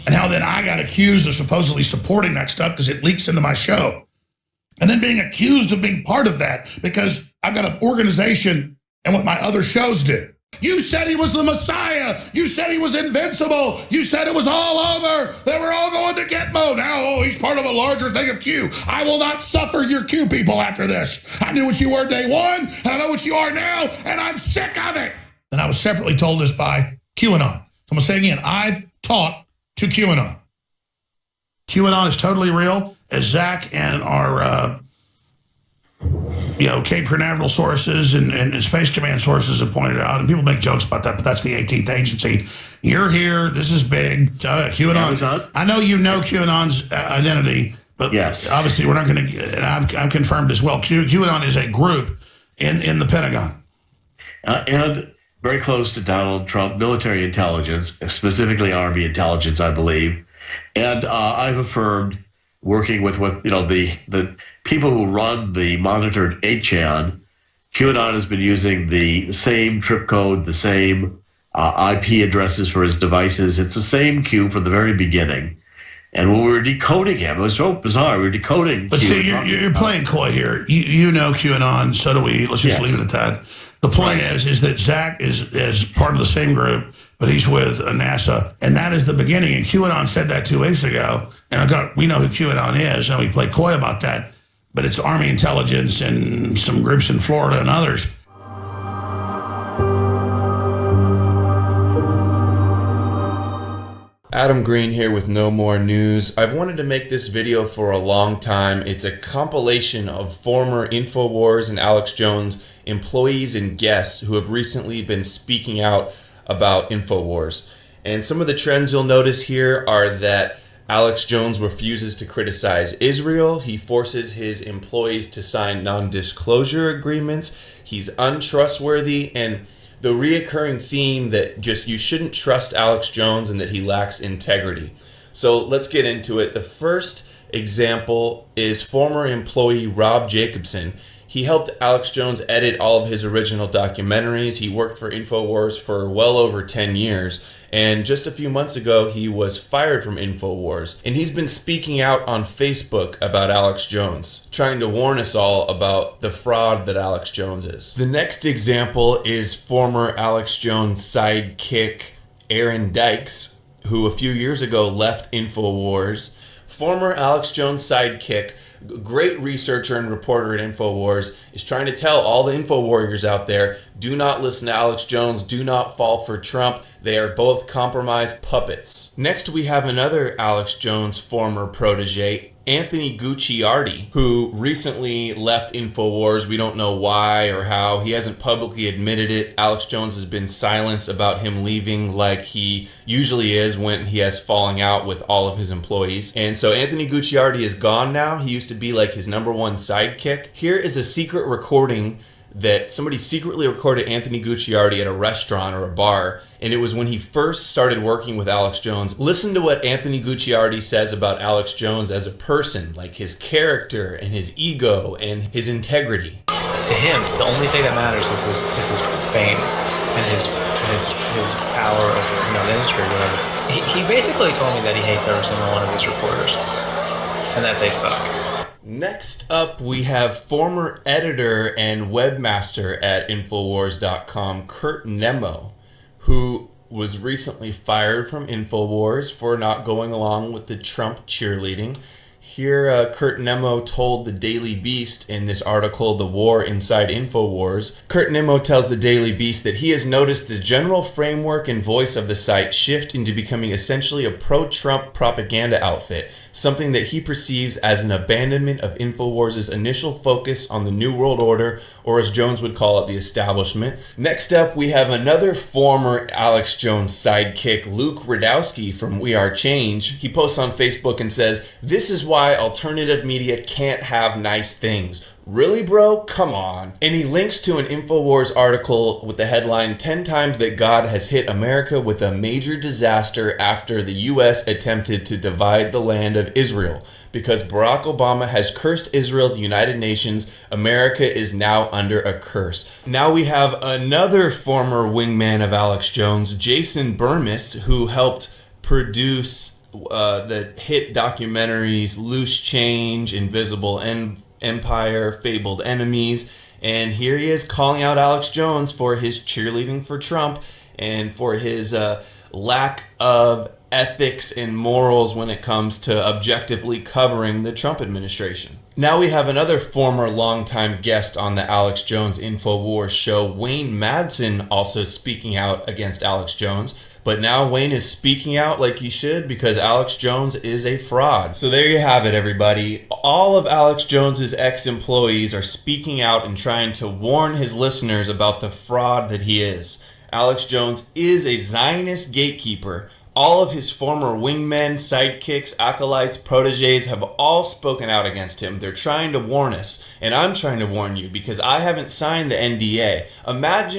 and how then I got accused of supposedly supporting that stuff because it leaks into my show. And then being accused of being part of that because I've got an organization and what my other shows do. You said he was the Messiah. You said he was invincible. You said it was all over. They were all going to Gitmo. Now, he's part of a larger thing of Q. I will not suffer your Q people after this. I knew what you were day one, and I know what you are now, and I'm sick of it. And I was separately told this by QAnon. So I'm going to say again, I've talked to QAnon. QAnon is totally real, as Zach and our Cape Canaveral sources and Space Command sources have pointed out, and people make jokes about that, but that's the 18th agency. You're here. This is big. QAnon. I know you know QAnon's identity, but yes, obviously we're not going to. And I've confirmed as well. QAnon is a group in the Pentagon, and very close to Donald Trump, military intelligence, specifically Army intelligence, I believe. And I've affirmed, working with the people who run the monitored 8chan, QAnon has been using the same trip code, the same IP addresses for his devices. It's the same Q from the very beginning. And when we were decoding him, it was so bizarre. We were decoding. But see, you're playing coy here. You know QAnon, so do we. Let's just leave it at that. The point is that Zach is part of the same group, but he's with NASA, and that is the beginning. And QAnon said that 2 weeks ago, and we know who QAnon is, and we play coy about that, but it's Army intelligence and some groups in Florida and others. Adam Green here with No More News. I've wanted to make this video for a long time. It's a compilation of former InfoWars and Alex Jones employees and guests who have recently been speaking out about InfoWars. And some of the trends you'll notice here are that Alex Jones refuses to criticize Israel. He forces his employees to sign non-disclosure agreements. He's untrustworthy, and the reoccurring theme that you shouldn't trust Alex Jones and that he lacks integrity. So let's get into it. The first example is former employee Rob Jacobson. He helped Alex Jones edit all of his original documentaries. He worked for InfoWars for well over 10 years. And just a few months ago, he was fired from InfoWars. And he's been speaking out on Facebook about Alex Jones, trying to warn us all about the fraud that Alex Jones is. The next example is former Alex Jones sidekick Aaron Dykes, who a few years ago left InfoWars. Former Alex Jones sidekick great researcher and reporter at InfoWars, is trying to tell all the Info Warriors out there, do not listen to Alex Jones, do not fall for Trump. They are both compromised puppets. Next, we have another Alex Jones former protege, Anthony Gucciardi, who recently left InfoWars. We don't know why or how. He hasn't publicly admitted it. Alex Jones has been silent about him leaving, like he usually is when he has falling out with all of his employees. And so Anthony Gucciardi is gone now. He used to be like his #1 sidekick. Here is a secret recording that somebody secretly recorded Anthony Gucciardi at a restaurant or a bar, and it was when he first started working with Alex Jones. Listen to what Anthony Gucciardi says about Alex Jones as a person, like his character and his ego and his integrity. To him, the only thing that matters is his fame and his power over the industry or whatever. He basically told me that he hates every single one of his reporters and that they suck. Next up, we have former editor and webmaster at Infowars.com, Kurt Nemo, who was recently fired from Infowars for not going along with the Trump cheerleading. Here, Kurt Nemo told the Daily Beast in this article, The War Inside Infowars, Kurt Nemo tells the Daily Beast that he has noticed the general framework and voice of the site shift into becoming essentially a pro-Trump propaganda outfit, something that he perceives as an abandonment of Infowars' initial focus on the New World Order, or as Jones would call it, the establishment. Next up, we have another former Alex Jones sidekick, Luke Rudkowski from We Are Change. He posts on Facebook and says, "This is why alternative media can't have nice things. Really, bro? Come on." And he links to an InfoWars article with the headline, 10 times that God has hit America with a major disaster after the U.S. attempted to divide the land of Israel. Because Barack Obama has cursed Israel, the United Nations, America is now under a curse. Now we have another former wingman of Alex Jones, Jason Bermas, who helped produce the hit documentaries Loose Change, Invisible Empire, Fabled Enemies, and here he is calling out Alex Jones for his cheerleading for Trump and for his lack of ethics and morals when it comes to objectively covering the Trump administration. Now we have another former longtime guest on the Alex Jones InfoWars show, Wayne Madsen, also speaking out against Alex Jones. But now Wayne is speaking out like he should because Alex Jones is a fraud. So there you have it, everybody. All of Alex Jones's ex-employees are speaking out and trying to warn his listeners about the fraud that he is. Alex Jones is a Zionist gatekeeper. All of his former wingmen, sidekicks, acolytes, proteges have all spoken out against him. They're trying to warn us, and I'm trying to warn you because I haven't signed the NDA.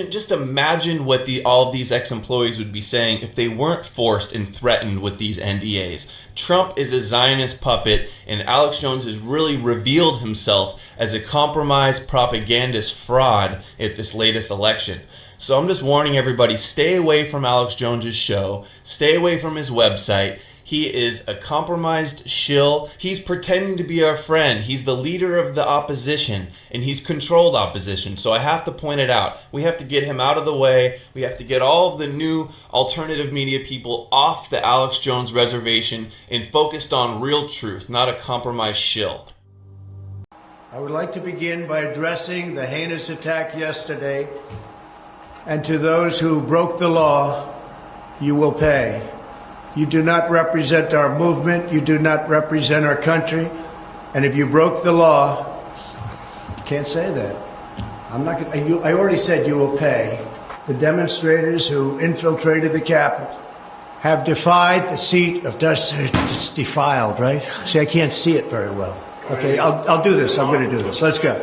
Just imagine what all of these ex-employees would be saying if they weren't forced and threatened with these NDAs. Trump is a Zionist puppet, and Alex Jones has really revealed himself as a compromised propagandist fraud at this latest election. So I'm just warning everybody, stay away from Alex Jones's show, stay away from his website. He is a compromised shill. He's pretending to be our friend. He's the leader of the opposition, and he's controlled opposition. So I have to point it out. We have to get him out of the way. We have to get all of the new alternative media people off the Alex Jones reservation and focused on real truth, not a compromised shill. I would like to begin by addressing the heinous attack yesterday. And to those who broke the law, you will pay. You do not represent our movement. You do not represent our country. And if you broke the law, you can't say that. I already said you will pay. The demonstrators who infiltrated the Capitol have defied the seat of justice. It's defiled, right? See, I can't see it very well. Okay, I'll do this. I'm going to do this. Let's go.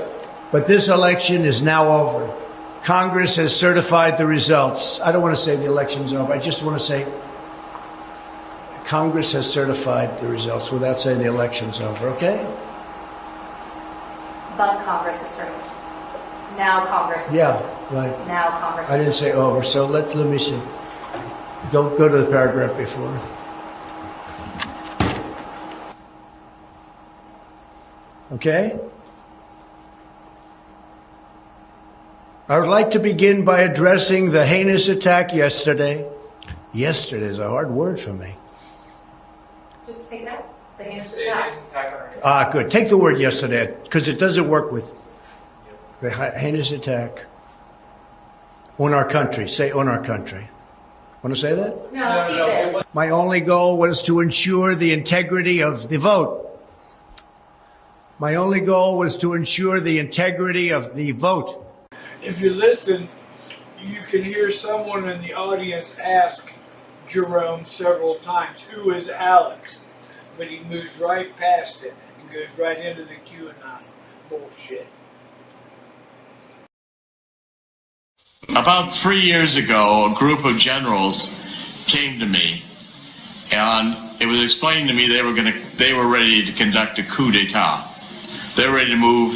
But this election is now over. Congress has certified the results. I don't want to say the election's over. I just want to say Congress has certified the results without saying the election's over, okay? But Congress is certified. Now Congress is Yeah, right. Now Congress I didn't say over, so let me see. Go to the paragraph before. Okay? I would like to begin by addressing the heinous attack yesterday. Yesterday is a hard word for me. Just take it out. The heinous attack. Ah, good. Take the word yesterday, because it doesn't work with the heinous attack on our country. Say on our country. Want to say that? No, keep it. My only goal was to ensure the integrity of the vote. My only goal was to ensure the integrity of the vote. If you listen, you can hear someone in the audience ask Jerome several times, who is Alex? But he moves right past it and goes right into the QAnon bullshit. About 3 years ago, a group of generals came to me, and it was explained to me they were ready to conduct a coup d'etat. They were ready to move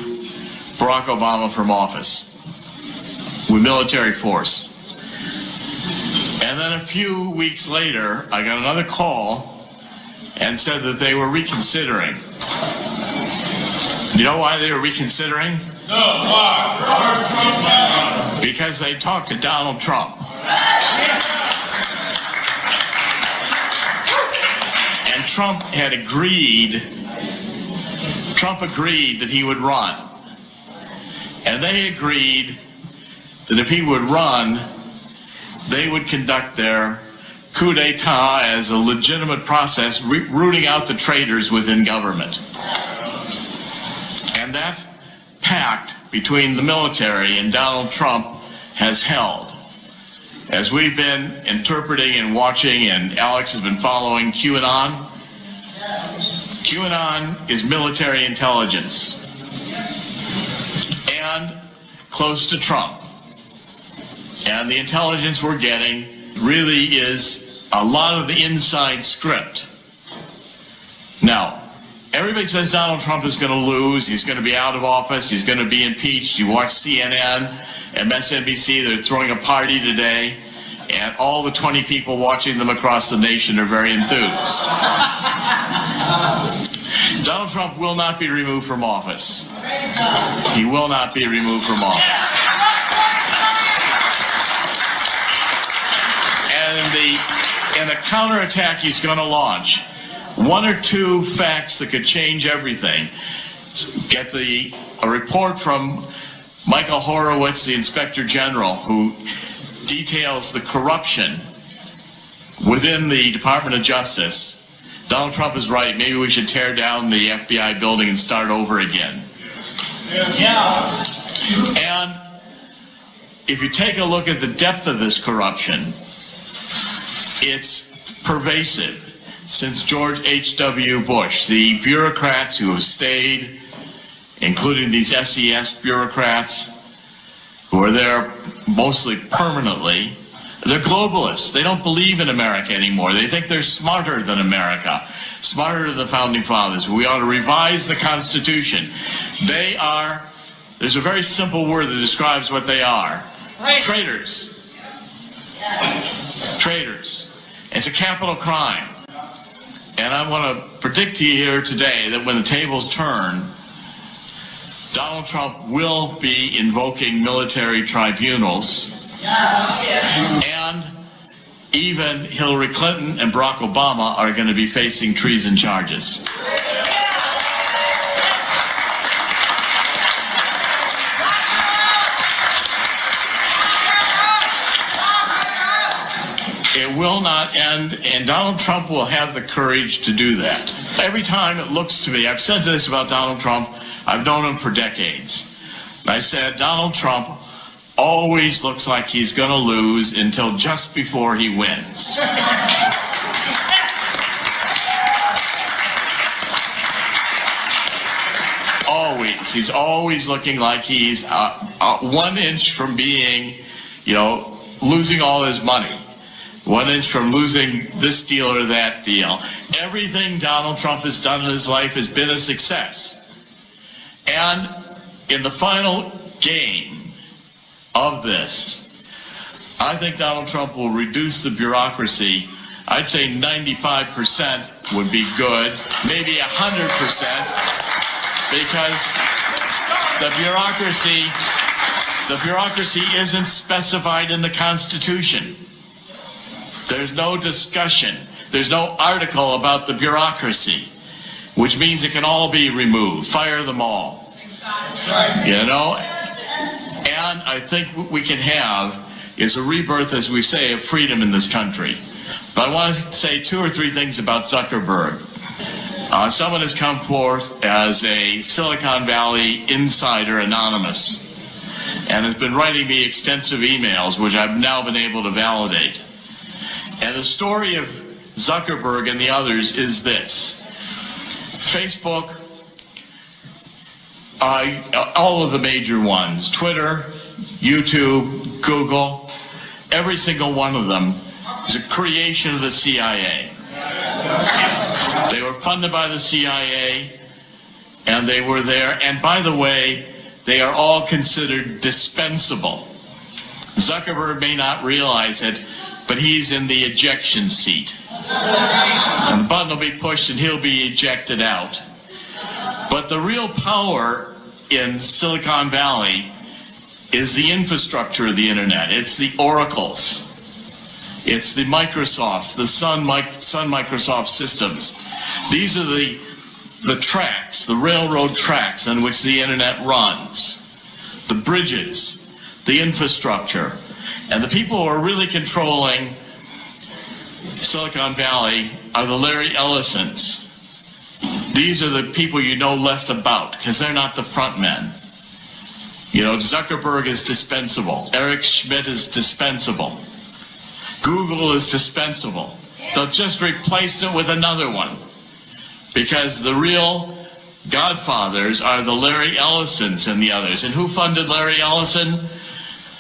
Barack Obama from office with military force. And then a few weeks later, I got another call and said that they were reconsidering. You know why they were reconsidering? No, why? Because they talked to Donald Trump. And Trump agreed that he would run. And they agreed that if he would run, they would conduct their coup d'etat as a legitimate process, rooting out the traitors within government. And that pact between the military and Donald Trump has held. As we've been interpreting and watching, and Alex has been following QAnon, QAnon is military intelligence and close to Trump. And the intelligence we're getting really is a lot of the inside script. Now, everybody says Donald Trump is going to lose, he's going to be out of office, he's going to be impeached. You watch CNN, MSNBC, they're throwing a party today, and all the 20 people watching them across the nation are very enthused. Donald Trump will not be removed from office. He will not be removed from office. And in the counterattack he's going to launch, one or two facts that could change everything. Get a report from Michael Horowitz, the Inspector General, who details the corruption within the Department of Justice. Donald Trump is right. Maybe we should tear down the FBI building and start over again. Yeah. And if you take a look at the depth of this corruption, it's pervasive. Since George H.W. Bush, the bureaucrats who have stayed, including these SES bureaucrats, who are there mostly permanently, they're globalists. They don't believe in America anymore. They think they're smarter than America, smarter than the Founding Fathers. We ought to revise the Constitution. There's a very simple word that describes what they are. Right. Traitors. Traitors. It's a capital crime. And I want to predict to you here today that when the tables turn, Donald Trump will be invoking military tribunals. And even Hillary Clinton and Barack Obama are going to be facing treason charges. It will not end, and Donald Trump will have the courage to do that. Every time it looks to me, I've said this about Donald Trump, I've known him for decades. I said, Donald Trump always looks like he's going to lose until just before he wins. Always. He's always looking like he's 1 inch from being, losing all his money. 1 inch from losing this deal or that deal. Everything Donald Trump has done in his life has been a success. And in the final game of this, I think Donald Trump will reduce the bureaucracy. I'd say 95% would be good, maybe 100%, because the bureaucracy isn't specified in the Constitution. There's no discussion. There's no article about the bureaucracy. which means it can all be removed. Fire them all. You know? And I think what we can have is a rebirth, as we say, of freedom in this country. But I want to say 2 or 3 things about Zuckerberg. Someone has come forth as a Silicon Valley insider anonymous and has been writing me extensive emails, which I've now been able to validate. And the story of Zuckerberg and the others is this. Facebook, all of the major ones, Twitter, YouTube, Google, every single one of them is a creation of the CIA. They were funded by the CIA, and they were there. And by the way, they are all considered dispensable. Zuckerberg may not realize it, but he's in the ejection seat. And the button will be pushed and he'll be ejected out. But the real power in Silicon Valley is the infrastructure of the internet. It's the oracles. It's the Microsofts, the Sun Microsoft systems. These are the tracks, the railroad tracks on which the internet runs, the bridges, the infrastructure. And the people who are really controlling Silicon Valley are the Larry Ellisons. These are the people you know less about because they're not the front men. You know, Zuckerberg is dispensable. Eric Schmidt is dispensable. Google is dispensable. They'll just replace it with another one because the real godfathers are the Larry Ellisons and the others. And who funded Larry Ellison?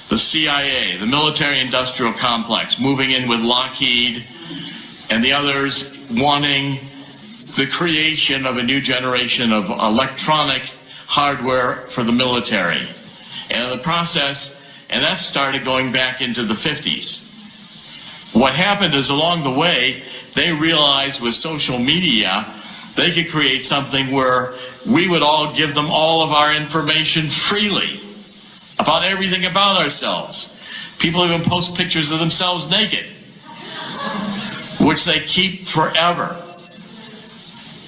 The CIA, the military-industrial complex, moving in with Lockheed and the others wanting the creation of a new generation of electronic hardware for the military. And in the process, and that started going back into the 50s. What happened is along the way, they realized with social media, they could create something where we would all give them all of our information freely about everything about ourselves. People even post pictures of themselves naked, which they keep forever.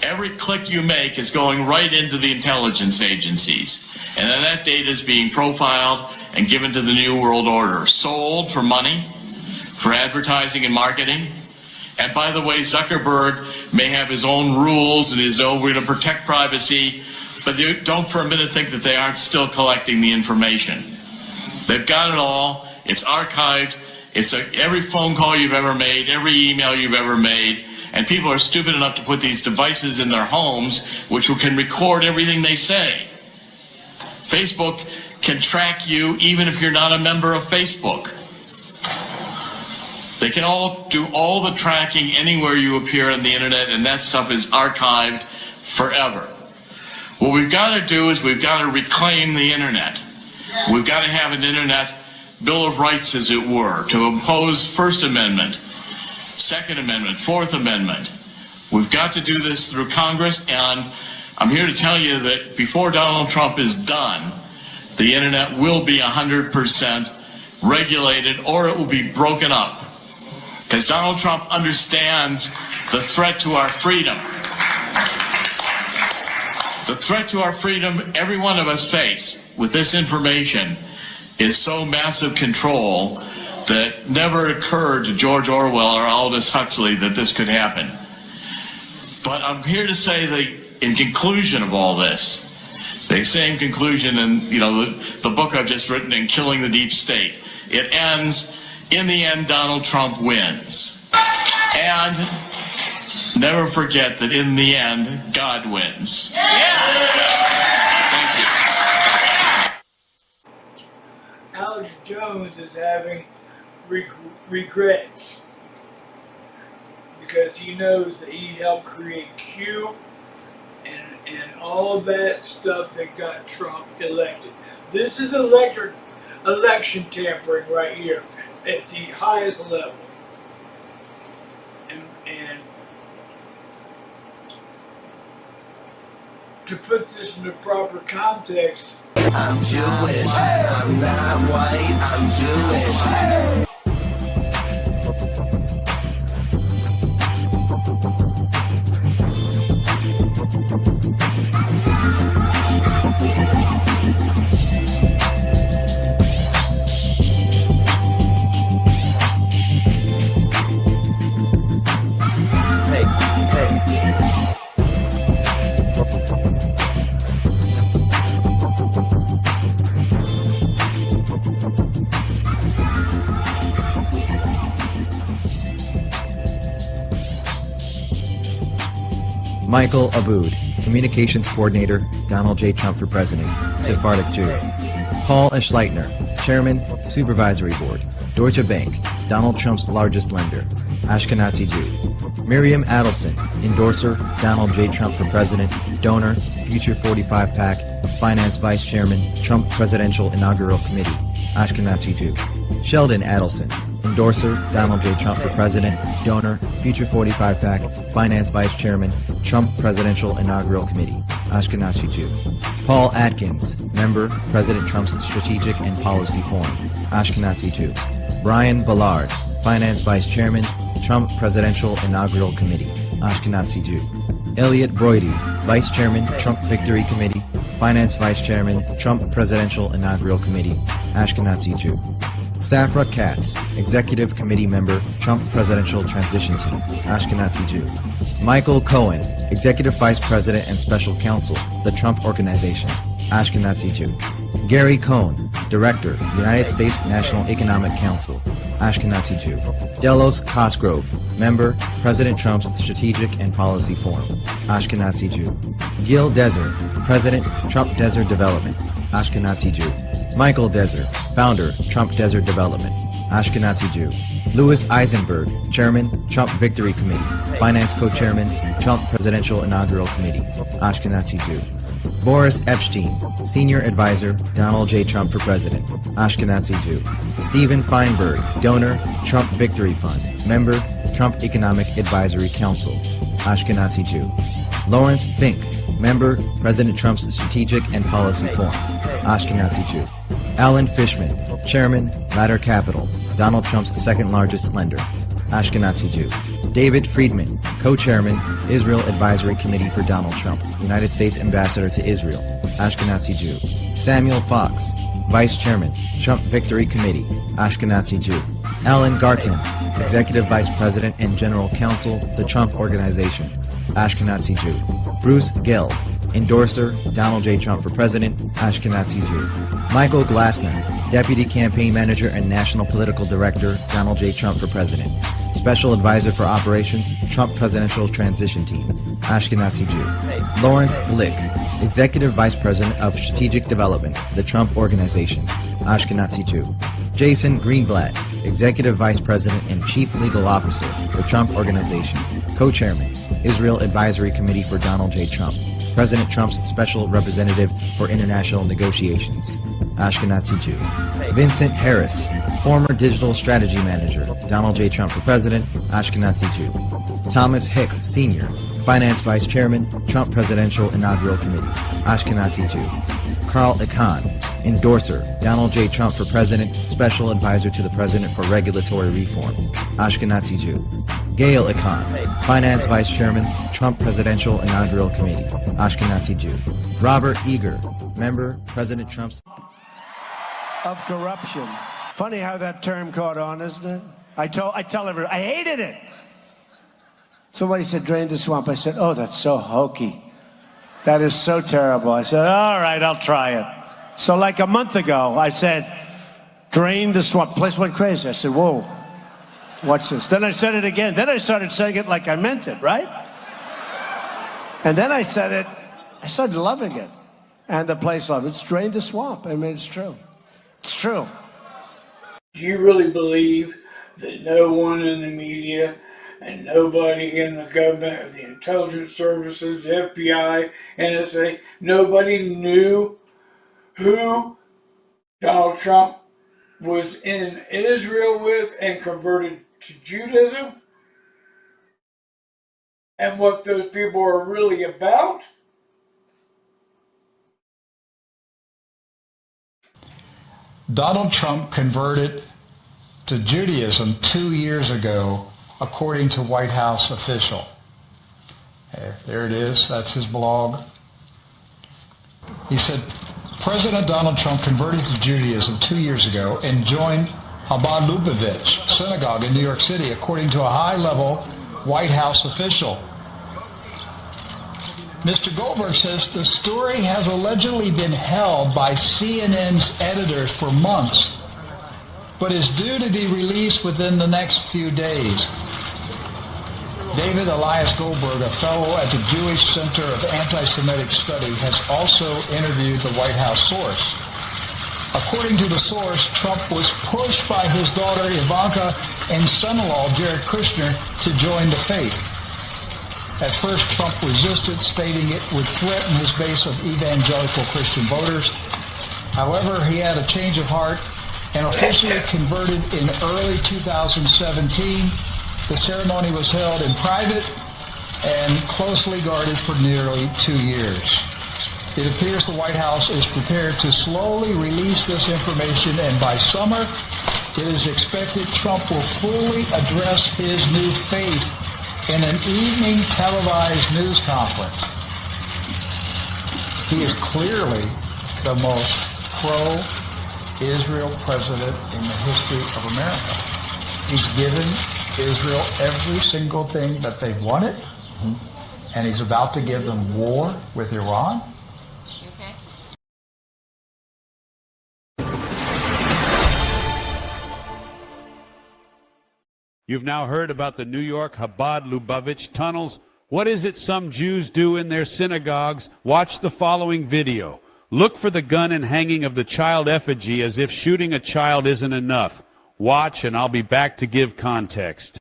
Every click you make is going right into the intelligence agencies. And then that data is being profiled and given to the New World Order, sold for money, for advertising and marketing. And by the way, Zuckerberg may have his own rules and his own, we're going to protect privacy, but don't for a minute think that they aren't still collecting the information. They've got it all. It's archived. It's every phone call you've ever made, every email you've ever made. And people are stupid enough to put these devices in their homes, which can record everything they say. Facebook can track you even if you're not a member of Facebook. They can all do all the tracking anywhere you appear on the internet, and that stuff is archived forever. What we've got to do is we've got to reclaim the internet. We've got to have an internet Bill of Rights, as it were, to impose First Amendment, Second Amendment, Fourth Amendment. We've got to do this through Congress, and I'm here to tell you that before Donald Trump is done, the internet will be 100% regulated, or it will be broken up. Because Donald Trump understands the threat to our freedom. The threat to our freedom every one of us face with this information is so massive control that never occurred to George Orwell or Aldous Huxley that this could happen. But I'm here to say that in conclusion of all this, the same conclusion in the book I've just written in Killing the Deep State, it ends, in the end, Donald Trump wins. And never forget that in the end, God wins. Thank you. Alex Jones is having regrets because he knows that he helped create Q and all of that stuff that got Trump elected. This is election tampering right here at the highest level. And to put this in the proper context, I'm Jewish, I'm not white, I'm Jewish. Michael Aboud, Communications Coordinator, Donald J. Trump for President, Sephardic Jew. Paul Eschleitner, Chairman, Supervisory Board, Deutsche Bank, Donald Trump's largest lender, Ashkenazi Jew. Miriam Adelson, Endorser, Donald J. Trump for President, Donor, Future 45 PAC, Finance Vice Chairman, Trump Presidential Inaugural Committee, Ashkenazi Jew. Sheldon Adelson, Endorser, Donald J. Trump for President, Donor, Future 45 PAC, Finance Vice Chairman, Trump Presidential Inaugural Committee, Ashkenazi Jew. Paul Atkins, Member, President Trump's Strategic and Policy Forum, Ashkenazi Jew. Brian Ballard, Finance Vice Chairman, Trump Presidential Inaugural Committee, Ashkenazi Jew. Elliot Broidy, Vice Chairman, Trump Victory Committee, Finance Vice Chairman, Trump Presidential Inaugural Committee, Ashkenazi Jew. Safra Katz, Executive Committee Member, Trump Presidential Transition Team, Ashkenazi Jew. Michael Cohen, Executive Vice President and Special Counsel, the Trump Organization, Ashkenazi Jew. Gary Cohn, Director, United States National Economic Council, Ashkenazi Jew. Delos Cosgrove, Member, President Trump's Strategic and Policy Forum, Ashkenazi Jew. Gil Deser, President, Trump Desert Development, Ashkenazi Jew. Michael Deser, Founder, Trump Desert Development, Ashkenazi Jew. Louis Eisenberg, Chairman, Trump Victory Committee, Finance Co-Chairman, Trump Presidential Inaugural Committee, Ashkenazi Jew. Boris Epstein, Senior Advisor, Donald J. Trump for President, Ashkenazi Jew. Stephen Feinberg, Donor, Trump Victory Fund, Member, Trump Economic Advisory Council, Ashkenazi Jew. Lawrence Fink, Member, President Trump's Strategic and Policy Forum, Ashkenazi Jew. Alan Fishman, Chairman, Ladder Capital, Donald Trump's second largest lender, Ashkenazi Jew. David Friedman, Co-Chairman, Israel Advisory Committee for Donald Trump, United States Ambassador to Israel, Ashkenazi Jew. Samuel Fox, Vice Chairman, Trump Victory Committee, Ashkenazi Jew. Alan Garten, Executive Vice President and General Counsel, the Trump Organization, Ashkenazi Jew. Bruce Gell, Endorser, Donald J. Trump for President, Ashkenazi Jew. Michael Glassner, Deputy Campaign Manager and National Political Director, Donald J. Trump for President. Special Advisor for Operations, Trump Presidential Transition Team, Ashkenazi Jew. Lawrence Glick, Executive Vice President of Strategic Development, the Trump Organization, Ashkenazi Jew. Jason Greenblatt, Executive Vice President and Chief Legal Officer, the Trump Organization, Co-Chairman, Israel Advisory Committee for Donald J. Trump, President Trump's Special Representative for International Negotiations, Ashkenazi Jew. Vincent Harris, former Digital Strategy Manager, Donald J. Trump for President, Ashkenazi Jew. Thomas Hicks, Sr., Finance Vice Chairman, Trump Presidential Inaugural Committee, Ashkenazi Jew. Carl Icahn, Endorser, Donald J. Trump for President, Special Advisor to the President for Regulatory Reform, Ashkenazi Jew. Gail Icahn, Finance Vice Chairman, Trump Presidential Inaugural Committee, Ashkenazi Jew. Robert Eager, Member, President Trump's... Of corruption. Funny how that term caught on, isn't it? I tell everyone, I hated it. Somebody said, drain the swamp. I said, oh, that's so hokey. That is so terrible. I said, all right, I'll try it. So like a month ago, I said, drain the swamp. The place went crazy. I said, whoa, what's this? Then I said it again. Then I started saying it like I meant it, right? And then I said it, I started loving it. And the place loved it. It's drain the swamp. I mean, it's true. It's true. Do you really believe that no one in the media and nobody in the government or the intelligence services, the FBI, NSA, nobody knew who Donald Trump was in Israel with and converted to Judaism? And what those people are really about? Donald Trump converted to Judaism 2 years ago, according to White House official. There it is. That's his blog. He said, President Donald Trump converted to Judaism 2 years ago and joined Chabad Lubavitch Synagogue in New York City, according to a high-level White House official. Mr. Goldberg says the story has allegedly been held by CNN's editors for months, but is due to be released within the next few days. David Elias Goldberg, a fellow at the Jewish Center of Anti-Semitic Study, has also interviewed the White House source. According to the source, Trump was pushed by his daughter Ivanka and son-in-law Jared Kushner to join the faith. At first, Trump resisted, stating it would threaten his base of evangelical Christian voters. However, he had a change of heart and officially converted in early 2017. The ceremony was held in private and closely guarded for nearly 2 years. It appears the White House is prepared to slowly release this information, and by summer, it is expected Trump will fully address his new faith in an evening televised news conference. He is clearly the most pro-Israel president in the history of America. He's given Israel every single thing that they've wanted, and he's about to give them war with Iran. You've now heard about the New York Chabad-Lubavitch tunnels. What is it some Jews do in their synagogues? Watch the following video. Look for the gun and hanging of the child effigy as if shooting a child isn't enough. Watch, and I'll be back to give context.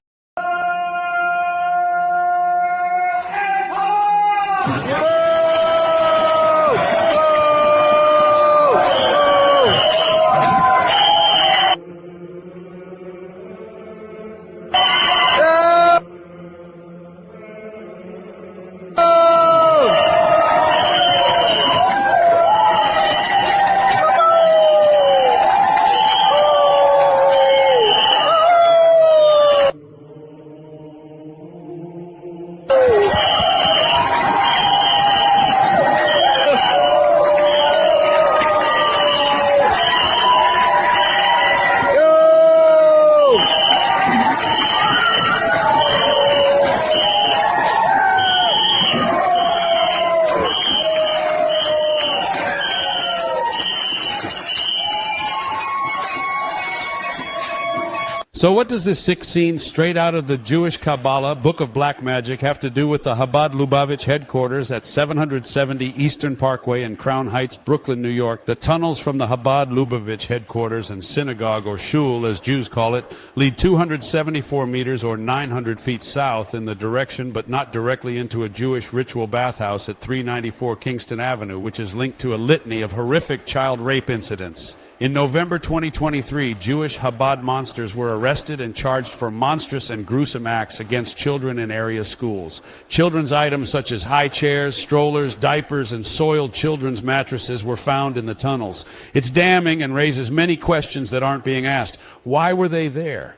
So what does this sick scene straight out of the Jewish Kabbalah, Book of Black Magic, have to do with the Chabad-Lubavitch headquarters at 770 Eastern Parkway in Crown Heights, Brooklyn, New York? The tunnels from the Chabad-Lubavitch headquarters and synagogue, or shul as Jews call it, lead 274 meters or 900 feet south in the direction but not directly into a Jewish ritual bathhouse at 394 Kingston Avenue, which is linked to a litany of horrific child rape incidents. In November 2023, Jewish Chabad monsters were arrested and charged for monstrous and gruesome acts against children in area schools. Children's items such as high chairs, strollers, diapers, and soiled children's mattresses were found in the tunnels. It's damning and raises many questions that aren't being asked. Why were they there?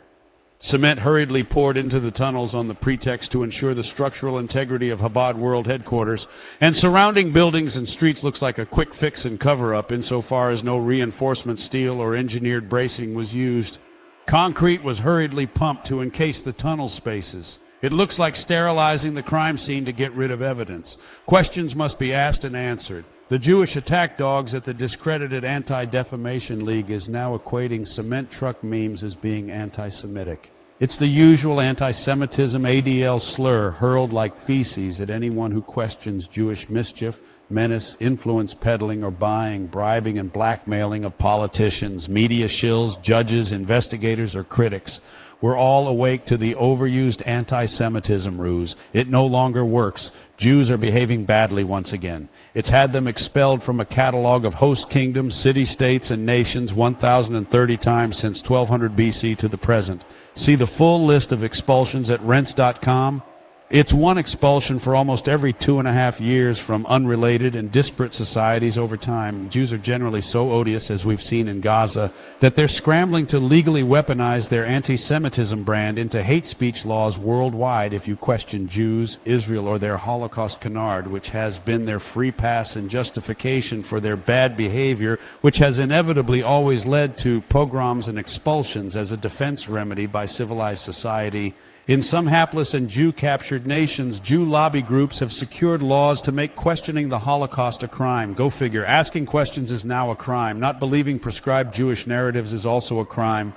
Cement hurriedly poured into the tunnels on the pretext to ensure the structural integrity of Chabad World Headquarters, and surrounding buildings and streets looks like a quick fix and cover-up insofar as no reinforcement steel or engineered bracing was used. Concrete was hurriedly pumped to encase the tunnel spaces. It looks like sterilizing the crime scene to get rid of evidence. Questions must be asked and answered. The Jewish attack dogs at the discredited Anti-Defamation League is now equating cement truck memes as being anti-Semitic. It's the usual anti-Semitism ADL slur hurled like feces at anyone who questions Jewish mischief, menace, influence peddling or buying, bribing and blackmailing of politicians, media shills, judges, investigators, or critics. We're all awake to the overused anti-Semitism ruse. It no longer works. Jews are behaving badly once again. It's had them expelled from a catalog of host kingdoms, city-states, and nations 1,030 times since 1200 BC to the present. See the full list of expulsions at rents.com. It's one expulsion for almost every 2.5 years from unrelated and disparate societies over time. Jews are generally so odious, as we've seen in Gaza, that they're scrambling to legally weaponize their anti-Semitism brand into hate speech laws worldwide if you question Jews, Israel, or their Holocaust canard, which has been their free pass and justification for their bad behavior, which has inevitably always led to pogroms and expulsions as a defense remedy by civilized society. In some hapless and Jew-captured nations, Jew lobby groups have secured laws to make questioning the Holocaust a crime. Go figure. Asking questions is now a crime. Not believing prescribed Jewish narratives is also a crime.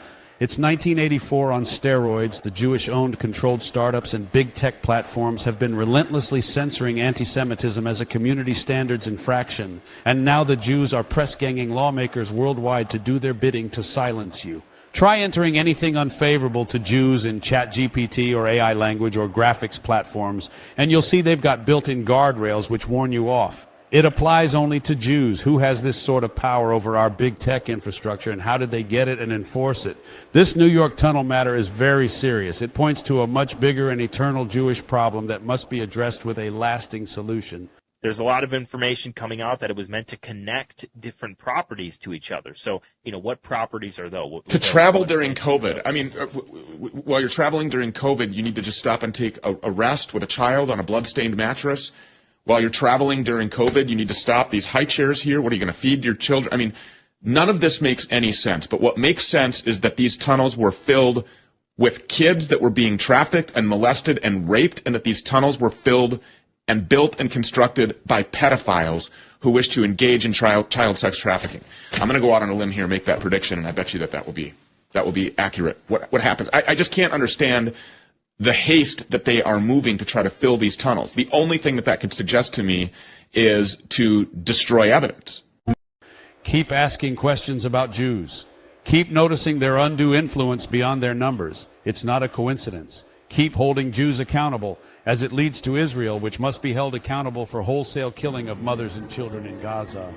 It's 1984 on steroids. The Jewish-owned controlled startups and big tech platforms have been relentlessly censoring anti-Semitism as a community standards infraction. And now the Jews are press-ganging lawmakers worldwide to do their bidding to silence you. Try entering anything unfavorable to Jews in ChatGPT or AI language or graphics platforms, and you'll see they've got built-in guardrails which warn you off. It applies only to Jews. Who has this sort of power over our big tech infrastructure, and how did they get it and enforce it? This New York tunnel matter is very serious. It points to a much bigger and eternal Jewish problem that must be addressed with a lasting solution. There's a lot of information coming out that it was meant to connect different properties to each other. So, what properties are those? To travel during COVID. I mean, while you're traveling during COVID, you need to just stop and take a rest with a child on a bloodstained mattress. While you're traveling during COVID, you need to stop these high chairs here. What are you going to feed your children? I mean, none of this makes any sense. But what makes sense is that these tunnels were filled with kids that were being trafficked and molested and raped, and that these tunnels were filled and built and constructed by pedophiles who wish to engage in child sex trafficking. I'm going to go out on a limb here and make that prediction, and I bet you that will be accurate. What happens? I just can't understand the haste that they are moving to try to fill these tunnels. The only thing that could suggest to me is to destroy evidence. Keep asking questions about Jews. Keep noticing their undue influence beyond their numbers. It's not a coincidence. Keep holding Jews accountable, as it leads to Israel, which must be held accountable for wholesale killing of mothers and children in Gaza.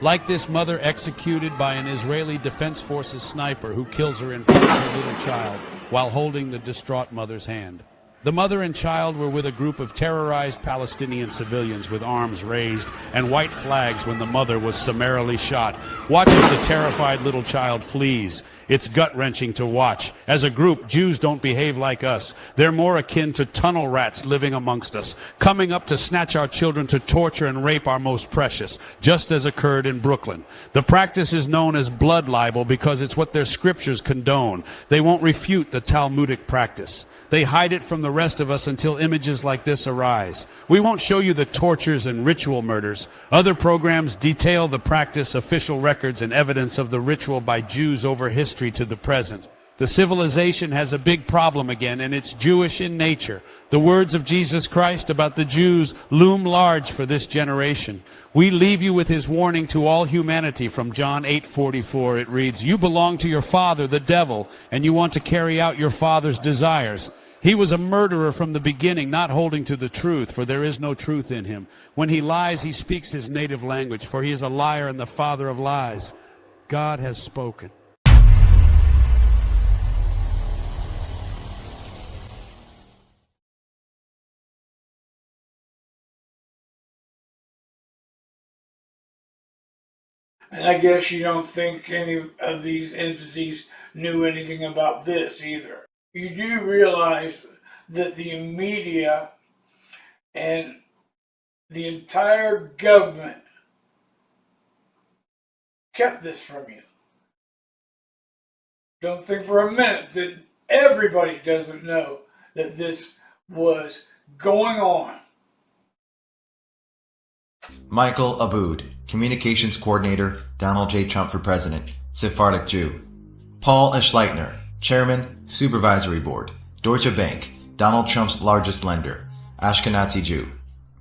Like this mother executed by an Israeli Defense Forces sniper who kills her in front of her little child while holding the distraught mother's hand. The mother and child were with a group of terrorized Palestinian civilians with arms raised and white flags when the mother was summarily shot. Watch as the terrified little child flees. It's gut-wrenching to watch. As a group, Jews don't behave like us. They're more akin to tunnel rats living amongst us, coming up to snatch our children, to torture and rape our most precious, just as occurred in Brooklyn. The practice is known as blood libel because it's what their scriptures condone. They won't refute the Talmudic practice. They hide it from the rest of us until images like this arise. We won't show you the tortures and ritual murders. Other programs detail the practice, official records, and evidence of the ritual by Jews over history to the present. The civilization has a big problem again, and it's Jewish in nature. The words of Jesus Christ about the Jews loom large for this generation. We leave you with his warning to all humanity from John 8:44. It reads, "You belong to your father, the devil, and you want to carry out your father's desires. He was a murderer from the beginning, not holding to the truth, for there is no truth in him. When he lies, he speaks his native language, for he is a liar and the father of lies. God has spoken." And I guess you don't think any of these entities knew anything about this either. You do realize that the media and the entire government kept this from you. Don't think for a minute that everybody doesn't know that this was going on. Michael Aboud, Communications Coordinator, Donald J. Trump for President, Sephardic Jew. Paul Eschleitner, Chairman, Supervisory Board, Deutsche Bank, Donald Trump's largest lender, Ashkenazi Jew.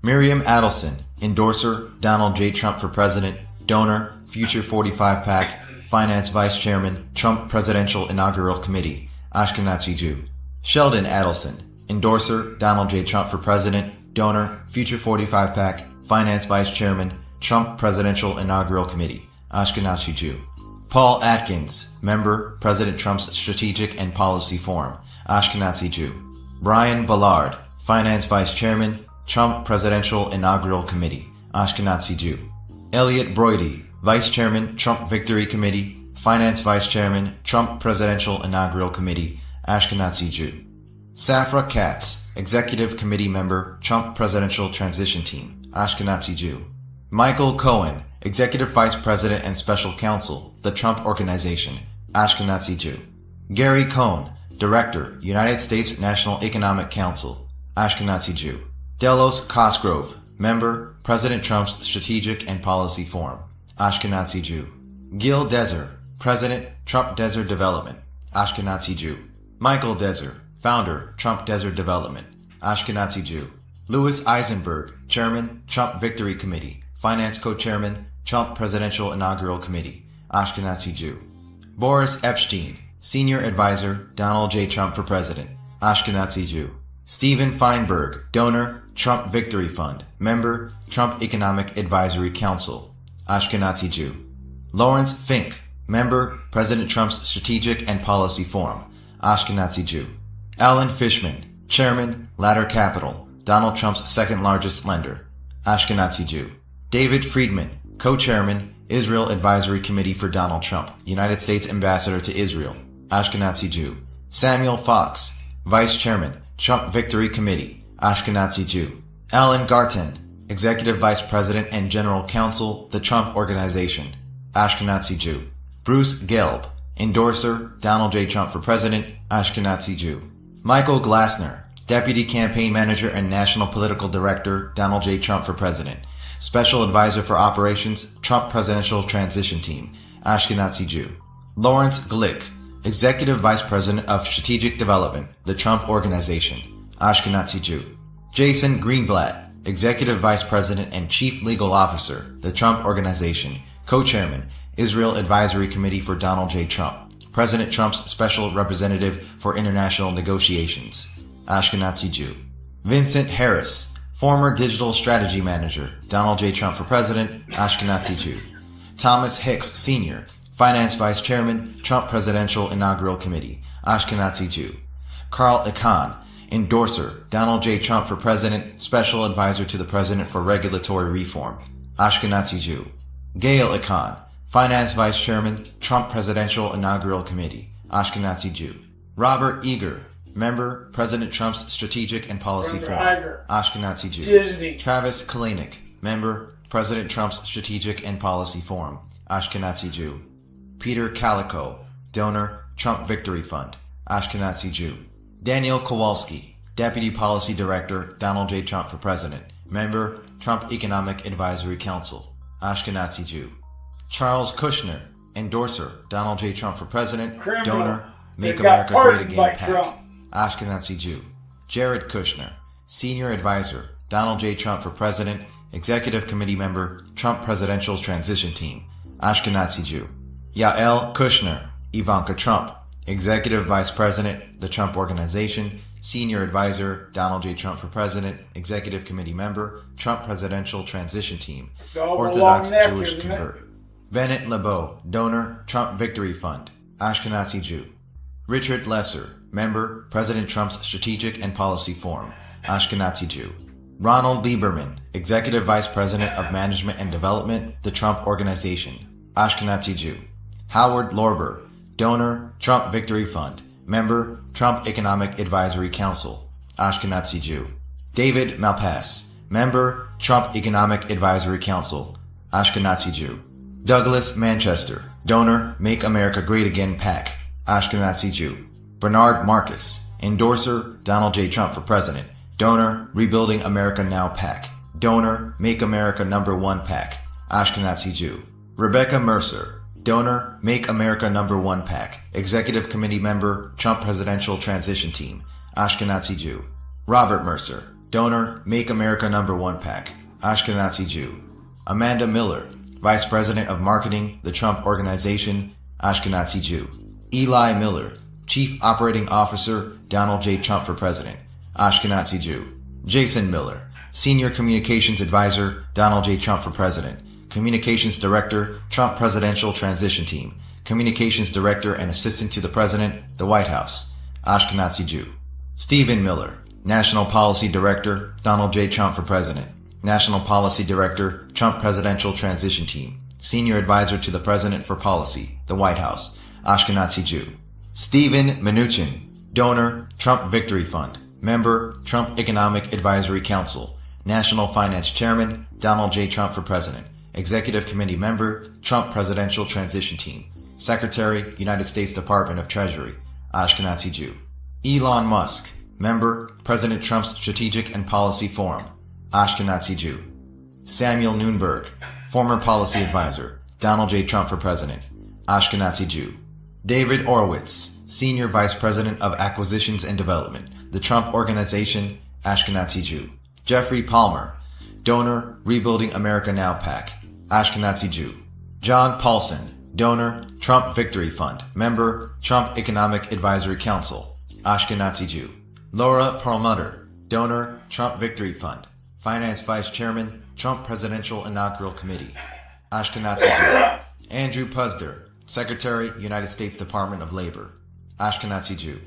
Miriam Adelson, Endorser, Donald J. Trump for President, Donor, Future 45 PAC, Finance Vice Chairman, Trump Presidential Inaugural Committee, Ashkenazi Jew. Sheldon Adelson, Endorser, Donald J. Trump for President, Donor, Future 45 PAC, Finance Vice Chairman, Trump Presidential Inaugural Committee, Ashkenazi Jew. Paul Atkins, Member, President Trump's Strategic and Policy Forum, Ashkenazi Jew. Brian Ballard, Finance Vice Chairman, Trump Presidential Inaugural Committee, Ashkenazi Jew. Elliot Broidy, Vice Chairman, Trump Victory Committee, Finance Vice Chairman, Trump Presidential Inaugural Committee, Ashkenazi Jew. Safra Katz, Executive Committee Member, Trump Presidential Transition Team, Ashkenazi Jew. Michael Cohen, Executive Vice President and Special Counsel, the Trump Organization, Ashkenazi Jew. Gary Cohn, Director, United States National Economic Council, Ashkenazi Jew. Delos Cosgrove, Member, President Trump's Strategic and Policy Forum, Ashkenazi Jew. Gil Deser, President, Trump Desert Development, Ashkenazi Jew. Michael Deser, founder, Trump Desert Development, Ashkenazi Jew. Louis Eisenberg, chairman, Trump Victory Committee, finance co-chairman, Trump Presidential Inaugural Committee, Ashkenazi Jew. Boris Epstein, senior advisor, Donald J. Trump for president, Ashkenazi Jew. Steven Feinberg, donor, Trump Victory Fund, member, Trump Economic Advisory Council, Ashkenazi Jew. Lawrence Fink, member, President Trump's Strategic and Policy Forum, Ashkenazi Jew. Alan Fishman, chairman, Ladder Capital, Donald Trump's second largest lender, Ashkenazi Jew. David Friedman, co-chairman, Israel Advisory Committee for Donald Trump, United States Ambassador to Israel, Ashkenazi Jew. Samuel Fox, vice chairman, Trump Victory Committee, Ashkenazi Jew. Alan Garten, executive vice president and general counsel, the Trump Organization, Ashkenazi Jew. Bruce Gelb, endorser, Donald J. Trump for president, Ashkenazi Jew. Michael Glassner, deputy campaign manager and national political director, Donald J. Trump for president, special advisor for operations, Trump Presidential Transition Team, Ashkenazi Jew. Lawrence Glick, executive vice president of strategic development, the Trump Organization, Ashkenazi Jew. Jason Greenblatt, executive vice president and chief legal officer, the Trump Organization, co-chairman, Israel Advisory Committee for Donald J. Trump, President Trump's special representative for international negotiations, Ashkenazi Jew. Vincent Harris, former digital strategy manager, Donald J. Trump for president, Ashkenazi Jew. Thomas Hicks Sr., finance vice chairman, Trump Presidential Inaugural Committee, Ashkenazi Jew. Carl Icahn, endorser, Donald J. Trump for president, special advisor to the president for regulatory reform, Ashkenazi Jew. Gail Icahn, finance vice chairman, Trump Presidential Inaugural Committee, Ashkenazi Jew. Robert Eager, member, President Trump's Strategic and Policy Forum, Ashkenazi Jew. Disney. Travis Kalanick, member, President Trump's Strategic and Policy Forum, Ashkenazi Jew. Peter Calico, donor, Trump Victory Fund, Ashkenazi Jew. Daniel Kowalski, deputy policy director, Donald J. Trump for president, member, Trump Economic Advisory Council, Ashkenazi Jew. Charles Kushner, endorser, Donald J. Trump for president, donor, Make America Great Again PAC, Ashkenazi Jew. Jared Kushner, senior advisor, Donald J. Trump for president, executive committee member, Trump Presidential Transition Team, Ashkenazi Jew. Yael Kushner, Ivanka Trump, executive vice president, the Trump Organization, senior advisor, Donald J. Trump for president, executive committee member, Trump Presidential Transition Team, Orthodox Jewish convert. Bennett LeBeau, donor, Trump Victory Fund, Ashkenazi Jew. Richard Lesser, member, President Trump's Strategic and Policy Forum, Ashkenazi Jew. Ronald Lieberman, executive vice president of management and development, the Trump Organization, Ashkenazi Jew. Howard Lorber, donor, Trump Victory Fund, member, Trump Economic Advisory Council, Ashkenazi Jew. David Malpass, member, Trump Economic Advisory Council, Ashkenazi Jew. Douglas Manchester, donor, Make America Great Again PAC, Ashkenazi Jew. Bernard Marcus, endorser, Donald J. Trump for president, donor, Rebuilding America Now PAC, donor, Make America #1 PAC, Ashkenazi Jew. Rebecca Mercer, donor, Make America #1 PAC, executive committee member, Trump Presidential Transition Team, Ashkenazi Jew. Robert Mercer, donor, Make America #1 PAC, Ashkenazi Jew. Amanda Miller, vice president of marketing, the Trump Organization, Ashkenazi Jew. Eli Miller, chief operating officer, Donald J. Trump for president, Ashkenazi Jew. Jason Miller, senior communications advisor, Donald J. Trump for president, communications director, Trump Presidential Transition Team, communications director and assistant to the president, the White House, Ashkenazi Jew. Stephen Miller, national policy director, Donald J. Trump for president, national policy director, Trump Presidential Transition Team, senior advisor to the president for policy, the White House, Ashkenazi Jew. Stephen Mnuchin, donor, Trump Victory Fund, member, Trump Economic Advisory Council, national finance chairman, Donald J. Trump for president, executive committee member, Trump Presidential Transition Team, secretary, United States Department of Treasury, Ashkenazi Jew. Elon Musk, member, President Trump's Strategic and Policy Forum, Ashkenazi Jew. Samuel Nunberg, former policy advisor, Donald J. Trump for president, Ashkenazi Jew. David Orwitz, Senior Vice President of Acquisitions and Development, the Trump Organization, Ashkenazi Jew. Jeffrey Palmer, donor, Rebuilding America Now PAC, Ashkenazi Jew. John Paulson, donor, Trump Victory Fund, member, Trump Economic Advisory Council, Ashkenazi Jew. Laura Perlmutter, donor, Trump Victory Fund, finance vice chairman, Trump Presidential Inaugural Committee, Ashkenazi Jew. Andrew Puzder, secretary, United States Department of Labor, Ashkenazi Jew.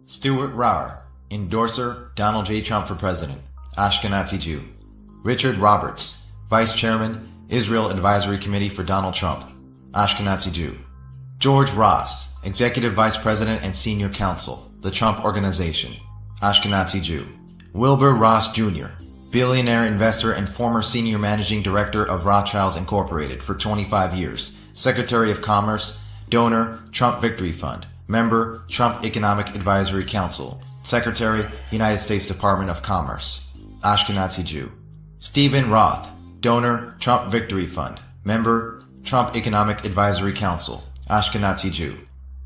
Stuart Rauer, endorser, Donald J. Trump for president, Ashkenazi Jew. Richard Roberts, vice chairman, Israel Advisory Committee for Donald Trump, Ashkenazi Jew. George Ross, executive vice president and senior counsel, the Trump Organization, Ashkenazi Jew. Wilbur Ross Jr., billionaire investor and former senior managing director of Rothschilds Incorporated for 25 years, Secretary of Commerce, donor, Trump Victory Fund, member, Trump Economic Advisory Council, Secretary, United States Department of Commerce, Ashkenazi Jew. Stephen Roth, donor, Trump Victory Fund, member, Trump Economic Advisory Council, Ashkenazi Jew.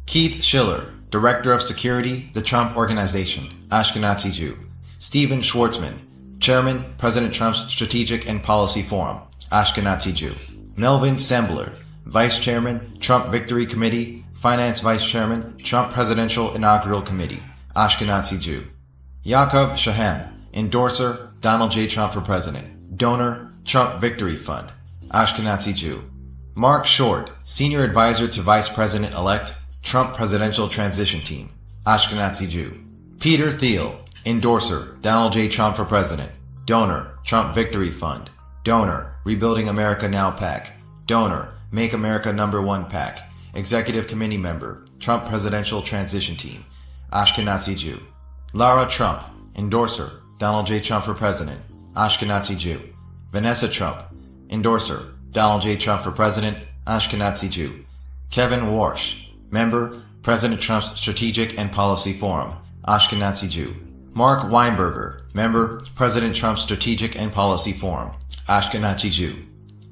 Keith Schiller, Director of Security, the Trump Organization, Ashkenazi Jew. Stephen Schwartzman, Chairman, President Trump's Strategic and Policy Forum, Ashkenazi Jew. Melvin Sembler, Vice Chairman, Trump Victory Committee, Finance Vice Chairman, Trump Presidential Inaugural Committee, Ashkenazi Jew. Yaakov Shahem, endorser, Donald J. Trump for President, donor, Trump Victory Fund, Ashkenazi Jew. Mark Short, Senior Advisor to Vice President-elect, Trump Presidential Transition Team, Ashkenazi Jew. Peter Thiel, endorser, Donald J. Trump for President, donor, Trump Victory Fund, donor, Rebuilding America Now PAC, donor, Make America #1 PAC, Executive Committee member, Trump Presidential Transition Team, Ashkenazi Jew. Lara Trump, endorser, Donald J. Trump for President, Ashkenazi Jew. Vanessa Trump, endorser, Donald J. Trump for President, Ashkenazi Jew. Kevin Warsh, member, President Trump's Strategic and Policy Forum, Ashkenazi Jew. Mark Weinberger, member, President Trump's Strategic and Policy Forum, Ashkenazi Jew.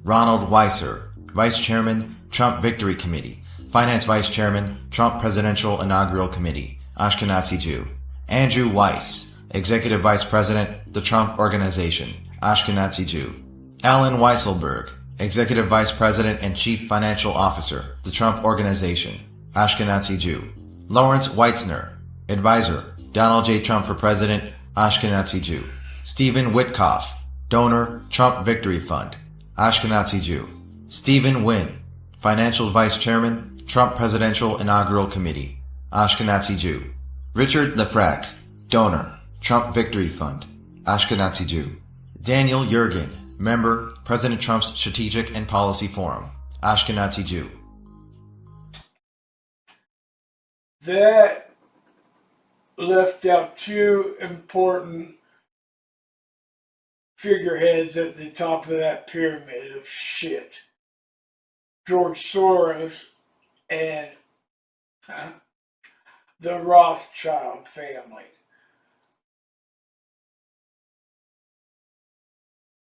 Ronald Weiser, Vice Chairman, Trump Victory Committee, Finance Vice Chairman, Trump Presidential Inaugural Committee, Ashkenazi Jew. Andrew Weiss, Executive Vice President, the Trump Organization, Ashkenazi Jew. Alan Weisselberg, Executive Vice President and Chief Financial Officer, the Trump Organization, Ashkenazi Jew. Lawrence Weitzner, Advisor, Donald J. Trump for President, Ashkenazi Jew. Stephen Witkoff, donor, Trump Victory Fund, Ashkenazi Jew. Stephen Wynn, Financial Vice Chairman, Trump Presidential Inaugural Committee, Ashkenazi Jew. Richard Lefrak, donor, Trump Victory Fund, Ashkenazi Jew. Daniel Yergin, member, President Trump's Strategic and Policy Forum, Ashkenazi Jew. That left out two important figureheads at the top of that pyramid of shit. George Soros and the Rothschild family.